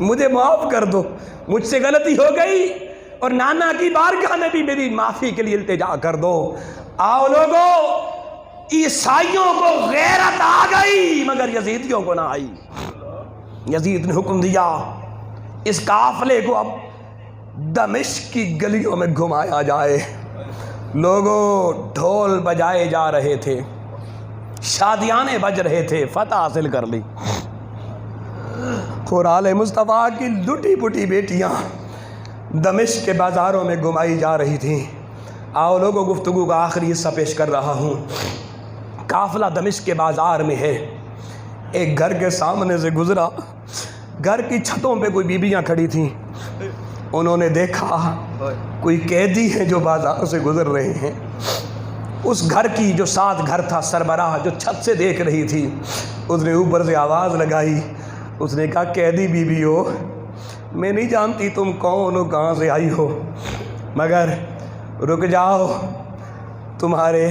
مجھے معاف کر دو، مجھ سے غلطی ہو گئی، اور نانا کی بارگاہ میں بھی میری معافی کے لیے التجا کر دو۔ آؤ لوگو، عیسائیوں کو غیرت آ گئی مگر یزیدیوں کو نہ آئی۔ یزید نے حکم دیا اس قافلے کو اب دمشق کی گلیوں میں گھمایا جائے۔ لوگوں، ڈھول بجائے جا رہے تھے، شادیانے بج رہے تھے، فتح حاصل کر لی، اور آل مصطفیٰ کی لٹی پٹی بیٹیاں دمشق کے بازاروں میں گھمائی جا رہی تھیں۔ آؤ لوگوں، گفتگو کا آخری حصہ پیش کر رہا ہوں۔ قافلہ دمشق کے بازار میں ہے، ایک گھر کے سامنے سے گزرا، گھر کی چھتوں پہ کوئی بیویاں کھڑی تھیں، انہوں نے دیکھا کوئی قیدی ہے جو بازار سے گزر رہے ہیں۔ اس گھر کی جو ساتھ گھر تھا سربراہ جو چھت سے دیکھ رہی تھی، اس نے اوپر سے آواز لگائی، اس نے کہا قیدی بیوی ہو، میں نہیں جانتی تم کون ہو، کہاں سے آئی ہو، مگر رک جاؤ، تمہارے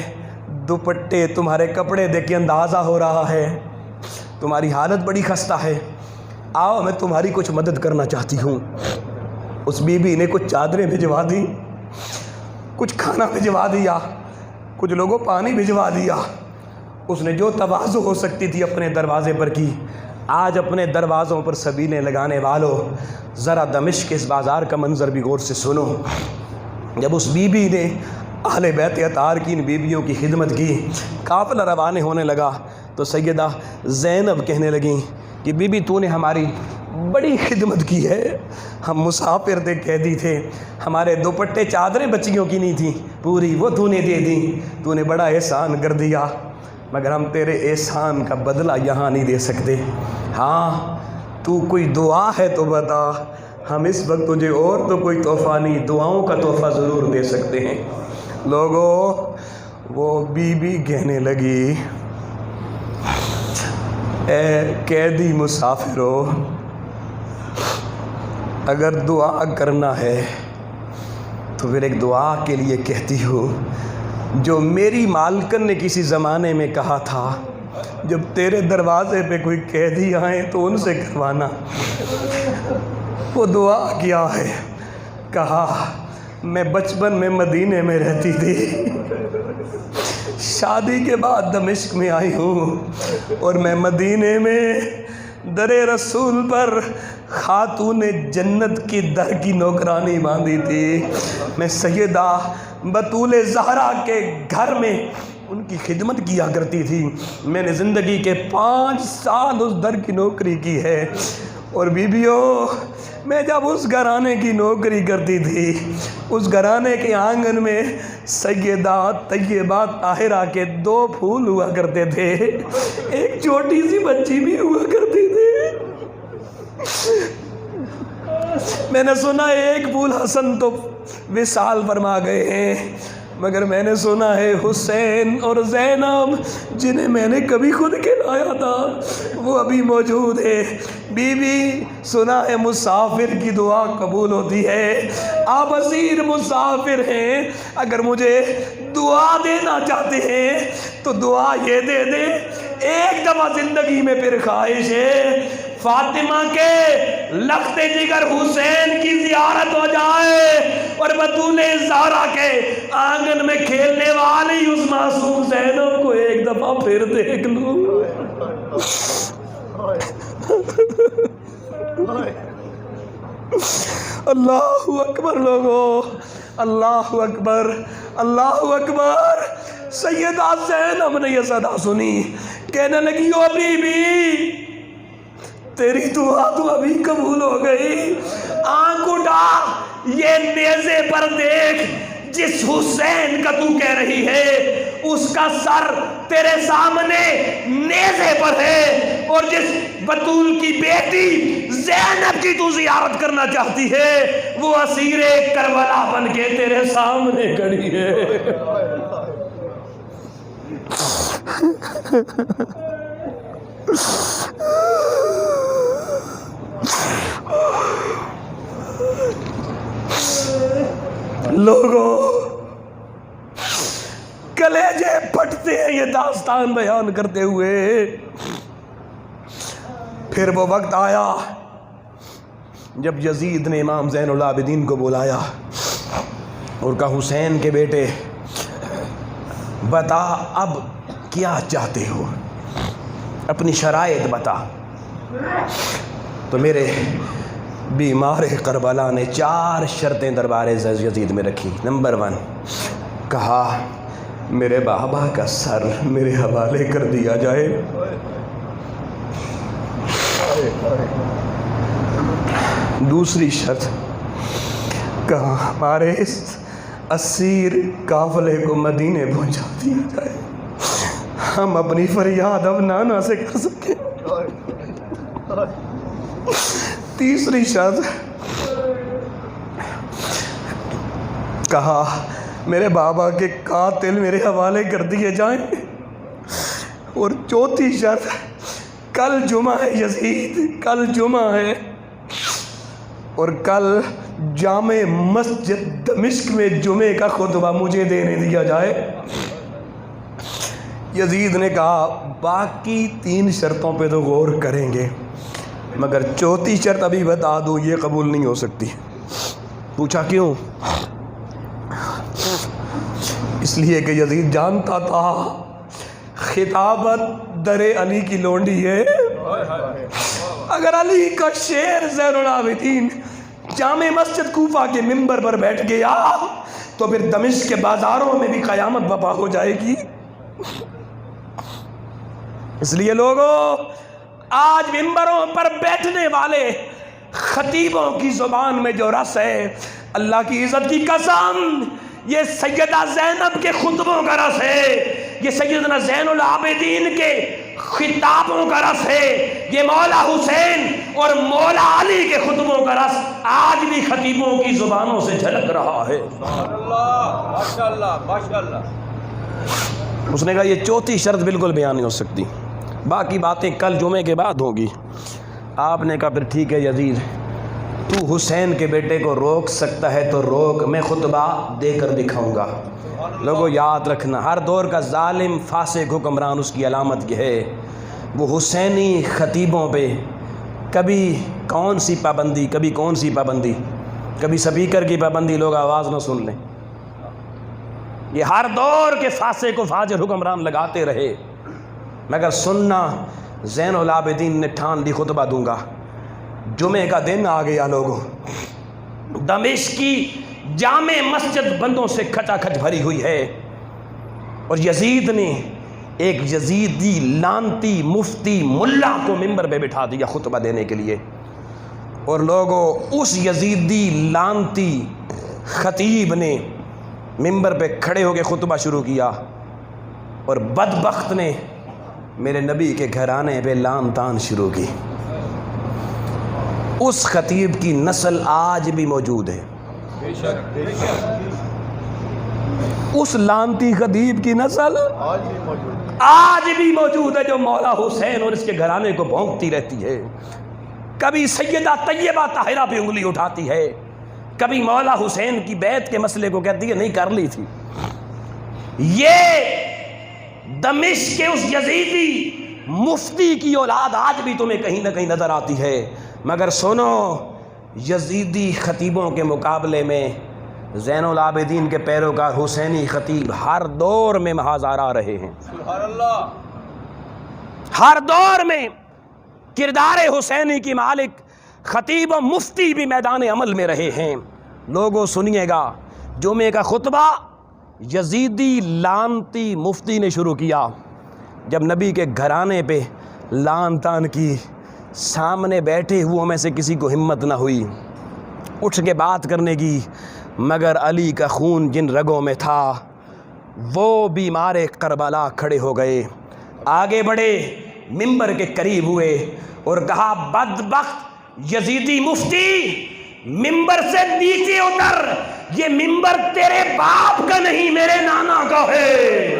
دوپٹے تمہارے کپڑے دیکھ کے اندازہ ہو رہا ہے تمہاری حالت بڑی خستہ ہے، آؤ میں تمہاری کچھ مدد کرنا چاہتی ہوں۔ اس بی بی نے کچھ چادریں بھجوا دی، کچھ کھانا بھجوا دیا، کچھ لوگوں پانی بھجوا دیا۔ اس نے جو تواضع ہو سکتی تھی اپنے دروازے پر کی۔ آج اپنے دروازوں پر سبیلیں لگانے والوں، ذرا دمشق کے اس بازار کا منظر بھی غور سے سنو۔ جب اس بی بی نے اہل بیت اطہار کی ان بیویوں کی خدمت کی، قافلہ روانہ ہونے لگا تو سیدہ زینب کہنے لگیں کہ بی بی تو نے ہماری بڑی خدمت کی ہے، ہم مسافر تھے، قیدی تھے، ہمارے دوپٹے چادریں بچیوں کی نہیں تھیں، پوری وہ تو نے دے دیں، تو نے بڑا احسان کر دیا، مگر ہم تیرے احسان کا بدلہ یہاں نہیں دے سکتے۔ ہاں تو کوئی دعا ہے تو بتا، ہم اس وقت تجھے اور تو کوئی تحفہ نہیں، دعاؤں کا تحفہ ضرور دے سکتے ہیں۔ لوگوں، وہ بی بی کہنے لگی، اے قیدی مسافرو، اگر دعا کرنا ہے تو پھر ایک دعا کے لیے کہتی ہوں جو میری مالکن نے کسی زمانے میں کہا تھا، جب تیرے دروازے پہ کوئی قیدی آئیں تو ان سے کروانا۔ وہ دعا کیا ہے؟ کہا میں بچپن میں مدینے میں رہتی تھی، شادی کے بعد دمشق میں آئی ہوں، اور میں مدینے میں در رسول پر خاتون جنت کی در کی نوکرانی باندھی تھی۔ میں سیدہ بطول زہرا کے گھر میں ان کی خدمت کیا کرتی تھی۔ میں نے زندگی کے 5 سال اس در کی نوکری کی ہے، اور بیویوں، میں جب اس گھرانے کی نوکری کرتی تھی، اس گھرانے کے آنگن میں سیدہ طیبہ طاہرہ کے 2 پھول ہوا کرتے تھے، ایک چھوٹی سی بچی بھی ہوا کرتی تھی۔ میں نے سنا ایک پھول حسن تو وصال فرما گئے ہیں، مگر میں نے سنا ہے حسین اور زینب جنہیں میں نے کبھی خود کھلایا تھا وہ ابھی موجود ہے۔ بی بی، سنا ہے مسافر کی دعا قبول ہوتی ہے، آپ اسیر مسافر ہیں، اگر مجھے دعا دینا چاہتے ہیں تو دعا یہ دے دیں، ایک دفعہ زندگی میں پھر خواہش ہے فاطمہ کے لخت جگر حسین کی زیارت ہو جائے، اور بطول زہرا کے آنگن میں کھیلنے والی اس معصوم زینب کو ایک دفعہ پھر دیکھ لوں۔ اللہ اکبر لوگو، اللہ اکبر، اللہ اکبر۔ سیدہ زینب نے یہ صدا سنی، کہنے لگی او بی بی، تیری دعا تو ابھی قبول ہو گئی، آنکھ اٹھا یہ نیزے پر دیکھ، جس حسین کا تو کہہ رہی ہے اس کا سر تیرے سامنے نیزے پر ہے، اور جس بطول کی بیٹی زینب کی تو زیارت کرنا چاہتی ہے وہ اسیر کربلا بن کے تیرے سامنے کھڑی ہے۔ لوگوں کلیجے پھٹتے ہیں یہ داستان بیان کرتے ہوئے. پھر وہ وقت آیا جب یزید نے امام زین العابدین کو بلایا اور کہا حسین کے بیٹے بتا اب کیا چاہتے ہو, اپنی شرائط بتا. تو میرے بیمار کربلا نے 4 شرطیں دربار یزید میں رکھی. نمبر 1 کہا میرے بابا کا سر میرے حوالے کر دیا جائے. دوسری شرط کہا ہمارے اس اسیر قافلے کو مدینے پہنچا دیا جائے, ہم اپنی فریاد اب نانا سے کر سکیں. تیسری شرط کہا میرے بابا کے قاتل میرے حوالے کر دیے جائیں. اور چوتھی شرط کل جمعہ ہے یزید, کل جمعہ ہے اور کل جامع مسجد دمشق میں جمعے کا خطبہ مجھے دینے دیا جائے. یزید نے کہا باقی 3 شرطوں پہ تو غور کریں گے مگر چوتھی شرط ابھی بتا دوں یہ قبول نہیں ہو سکتی. پوچھا کیوں؟ اس لیے کہ یزید جانتا تھا خطابت در علی کی لونڈی ہے. اگر علی کا شیر زین العابدین جامع مسجد کوفہ کے ممبر پر بیٹھ گیا تو پھر دمشق کے بازاروں میں بھی قیامت برپا ہو جائے گی. اس لیے لوگوں آج ممبروں پر بیٹھنے والے خطیبوں کی زبان میں جو رس ہے, اللہ کی عزت کی قسم یہ سیدہ زینب کے خطبوں کا رس ہے, یہ سیدنا زین العابدین کے خطابوں کا رس ہے, یہ مولا حسین اور مولا علی کے خطبوں کا رس آج بھی خطیبوں کی زبانوں سے جھلک رہا ہے. ماشاءاللہ ماشاءاللہ. اس نے کہا یہ چوتھی شرط بالکل بیان نہیں ہو سکتی, باقی باتیں کل جمعے کے بعد ہوگی. آپ نے کہا پھر ٹھیک ہے یزید, تو حسین کے بیٹے کو روک سکتا ہے تو روک, میں خطبہ دے کر دکھاؤں گا. لوگوں یاد رکھنا ہر دور کا ظالم فاسق حکمران اس کی علامت یہ ہے وہ حسینی خطیبوں پہ کبھی کون سی پابندی, کبھی کون سی پابندی, کبھی سپیکر کی پابندی, لوگ آواز نہ سن لیں. یہ ہر دور کے فاسق و فاجر حکمران لگاتے رہے مگر سننا زین العابدین نے ٹھان لی خطبہ دوں گا. جمعے کا دن آ گیا لوگوں, دمشق کی جامع مسجد بندوں سے کھچا کھچ بھری ہوئی ہے اور یزید نے ایک یزیدی لانتی مفتی ملا کو ممبر پہ بٹھا دیا خطبہ دینے کے لیے. اور لوگوں اس یزیدی لانتی خطیب نے ممبر پہ کھڑے ہو کے خطبہ شروع کیا اور بدبخت نے میرے نبی کے گھرانے پہ لان تان شروع کی. اس خطیب کی نسل آج بھی موجود ہے, اس لانتی خطیب کی نسل آج بھی موجود ہے جو مولا حسین اور اس کے گھرانے کو بھونکتی رہتی ہے. کبھی سیدہ طیبہ طاہرہ پہ انگلی اٹھاتی ہے, کبھی مولا حسین کی بیعت کے مسئلے کو کہتی ہے نہیں کر لی تھی. یہ دمشق کے اس یزیدی مفتی کی اولاد آج بھی تمہیں کہیں نہ کہیں نظر آتی ہے. مگر سنو یزیدی خطیبوں کے مقابلے میں زین العابدین کے پیروکار حسینی خطیب ہر دور میں محاذ آ رہے ہیں. سبحان اللہ. ہر دور میں کردار حسینی کی مالک خطیب و مفتی بھی میدان عمل میں رہے ہیں. لوگوں سنیے گا, جمعے کا خطبہ یزیدی لانتی مفتی نے شروع کیا. جب نبی کے گھرانے پہ لان تان کی, سامنے بیٹھے ہوئوں میں سے کسی کو ہمت نہ ہوئی اٹھ کے بات کرنے کی, مگر علی کا خون جن رگوں میں تھا وہ بیمار کربلا کھڑے ہو گئے, آگے بڑھے, ممبر کے قریب ہوئے اور کہا بدبخت یزیدی مفتی ممبر سے نیچے اتر, یہ ممبر تیرے باپ کا نہیں میرے نانا کا ہے.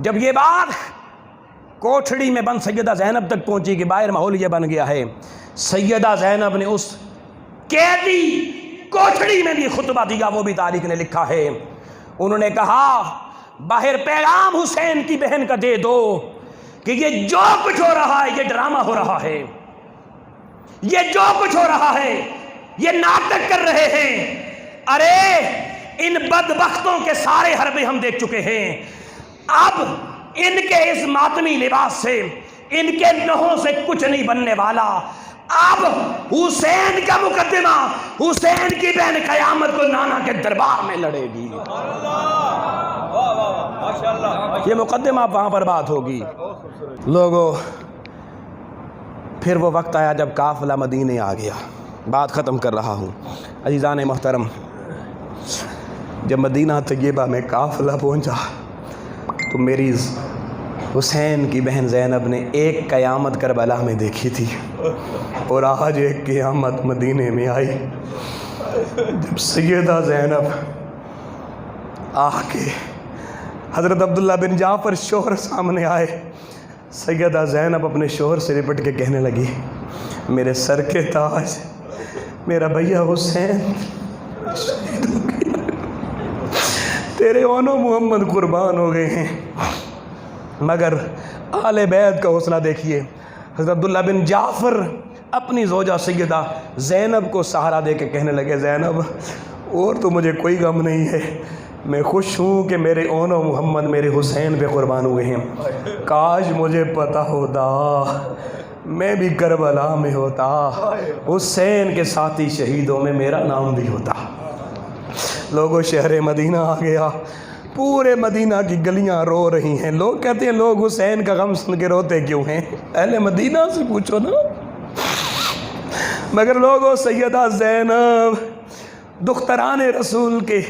جب یہ بات کوٹھڑی میں بند سیدہ زینب تک پہنچی کہ باہر ماحول یہ بن گیا ہے، سیدہ زینب نے اس قیدی کوٹھڑی میں بھی خطبہ دیا، وہ بھی تاریخ نے لکھا ہے۔ انہوں نے کہا باہر پیغام حسین کی بہن کا دے دو کہ یہ جو کچھ ہو رہا ہے یہ ڈرامہ ہو رہا ہے، یہ جو کچھ ہو رہا ہے یہ ناٹک کر رہے ہیں۔ ارے ان بدبختوں کے سارے حربے ہم دیکھ چکے ہیں، اب ان کے اس ماتمی لباس سے، ان کے نہوں سے کچھ نہیں بننے والا۔ اب حسین کا مقدمہ، حسین کی بہن قیامت کو نانا کے دربار میں لڑے گی، یہ مقدمہ وہاں پر بات ہوگی۔ لوگوں پھر وہ وقت آیا جب قافلہ مدینے آ گیا۔ بات ختم کر رہا ہوں عزیزان محترم، جب مدینہ طیبہ میں قافلہ پہنچا تو میری حسین کی بہن زینب نے ایک قیامت کربلا میں دیکھی تھی، اور آج ایک قیامت مدینے میں آئی۔ جب سیدہ زینب آ کے حضرت عبداللہ بن جعفر شوہر سامنے آئے، سیدہ زینب اپنے شوہر سے لپٹ کے کہنے لگی، میرے سر کے تاج، میرا بھیا حسین شہید ہو گیا، تیرے اونو محمد قربان ہو گئے ہیں۔ مگر آل بیت کا حوصلہ دیکھیے، حضرت عبداللہ بن جعفر اپنی زوجہ سیدہ زینب کو سہارا دے کے کہنے لگے، زینب اور تو مجھے کوئی غم نہیں ہے، میں خوش ہوں کہ میرے اونو محمد میرے حسین پہ قربان ہوئے ہیں۔ کاش مجھے پتہ ہوتا میں بھی کربلا میں ہوتا، حسین کے ساتھی شہیدوں میں میرا نام بھی ہوتا۔ لوگوں شہر مدینہ آ گیا، پورے مدینہ کی گلیاں رو رہی ہیں۔ لوگ کہتے ہیں لوگ حسین کا غم سن کے روتے کیوں ہیں؟ اہل مدینہ سے پوچھو نا۔ مگر لوگوں سیدہ زینب دختران رسول کے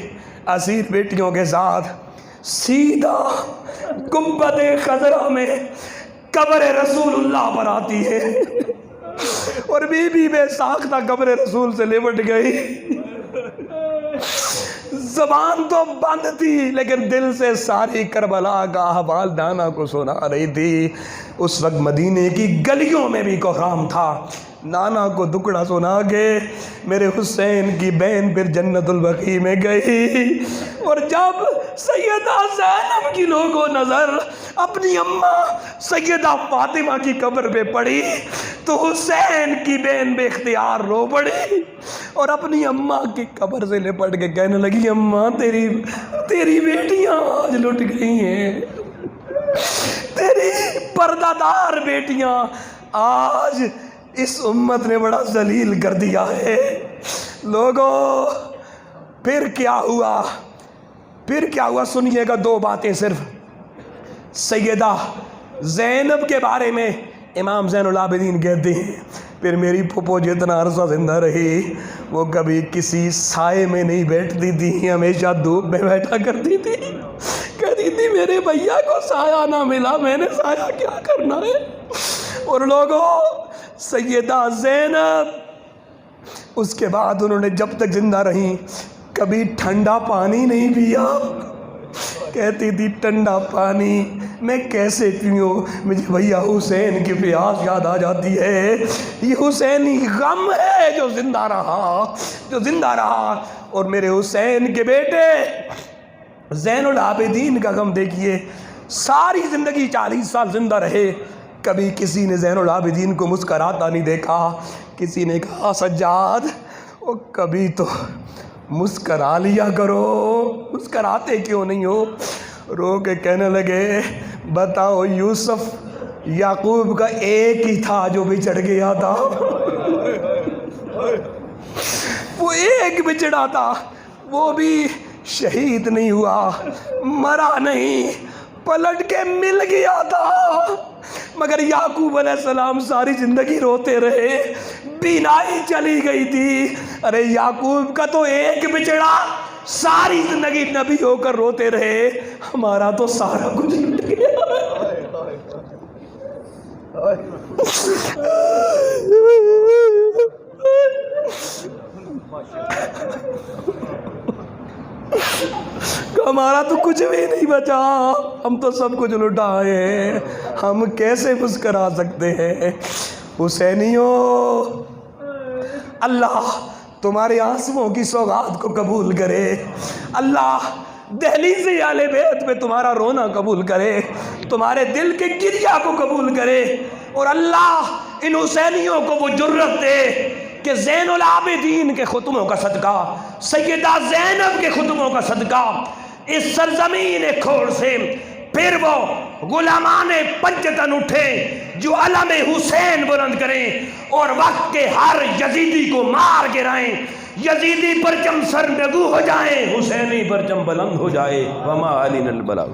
اسیر بیٹیوں کے ساتھ سیدھا گنبد خضرا میں قبر رسول اللہ پر آتی ہے، اور بی بی بے ساختہ قبر رسول سے لپٹ گئی۔ زبان تو بند تھی لیکن دل سے ساری کربلا کا احوال نانا کو سنا رہی تھی۔ اس وقت مدینے کی گلیوں میں بھی کوہرام تھا۔ نانا کو دکڑا سنا کے میرے حسین کی بہن پھر جنت البقیع میں گئی، اور جب سیدہ زینب کی لوگوں نظر اپنی اماں سیدہ فاطمہ کی قبر پہ پڑی تو حسین کی بہن بے اختیار رو پڑی، اور اپنی اماں کی قبر سے لپٹ کے کہنے لگی، اماں تیری بیٹیاں آج لٹ گئی ہیں، تیری پردہ دار بیٹیاں آج اس امت نے بڑا ذلیل کر دیا ہے۔ لوگوں پھر کیا ہوا سنیے گا، دو باتیں صرف۔ سیدہ زینب کے بارے میں امام زین العابدین کہتے ہیں، پھر میری پھپھو جتنا عرصہ زندہ رہی وہ کبھی کسی سائے میں نہیں بیٹھتی تھی، ہمیشہ دھوپ میں بیٹھا کرتی تھی۔ کہتی تھی میرے بھیا کو سایہ نہ ملا، میں نے سایہ کیا کرنا ہے۔ اور لوگوں سیدہ زینب اس کے بعد انہوں نے جب تک زندہ رہیں کبھی ٹھنڈا پانی نہیں پیا۔ کہتی تھی ٹھنڈا پانی میں کیسے پیوں، مجھے بھیا حسین کی پیاس یاد آ جاتی ہے۔ یہ حسینی غم ہے جو زندہ رہا، اور میرے حسین کے بیٹے زین العابدین کا غم دیکھیے، ساری زندگی 40 سال زندہ رہے، کبھی کسی نے زین العابدین کو مسکراتا نہیں دیکھا۔ کسی نے کہا سجاد وہ کبھی تو مسکرا لیا کرو، مسکراتے کیوں نہیں ہو؟ رو کے کہنے لگے، بتاؤ یوسف یعقوب کا ایک ہی تھا جو بچڑ گیا تھا، وہ ایک بچڑا تھا، وہ بھی شہید نہیں ہوا، مرا نہیں، پلٹ کے مل گیا تھا۔ مگر یعقوب علیہ السلام ساری زندگی روتے رہے، بینائی چلی گئی تھی۔ ارے یعقوب کا تو ایک بچڑا، ساری زندگی نبی ہو کر روتے رہے، ہمارا تو سارا کچھ لٹ گیا۔ ہمارا تو کچھ بھی نہیں بچا، ہم تو سب کچھ لٹائے، ہم کیسے مسکرا سکتے ہیں؟ حسینیوں، اللہ تمہارے آنسوؤں کی سوغات کو قبول کرے، اللہ دہلیز اہل بیت میں تمہارا رونا قبول کرے، تمہارے دل کے گریہ کو قبول کرے، اور اللہ ان حسینیوں کو وہ جرت دے کہ زین العابدین کے خطبوں کا صدقہ، سیدہ زینب کے خطبوں کا صدقہ، اس سرزمین کھوڑ سے پھر وہ غلامان پنجتن اٹھیں جو علم حسین بلند کریں اور وقت کے ہر یزیدی کو مار گرائیں، یزیدی پرچم سرنگو ہو جائیں، حسینی پرچم بلند ہو جائے۔ وما علینا البلاغ۔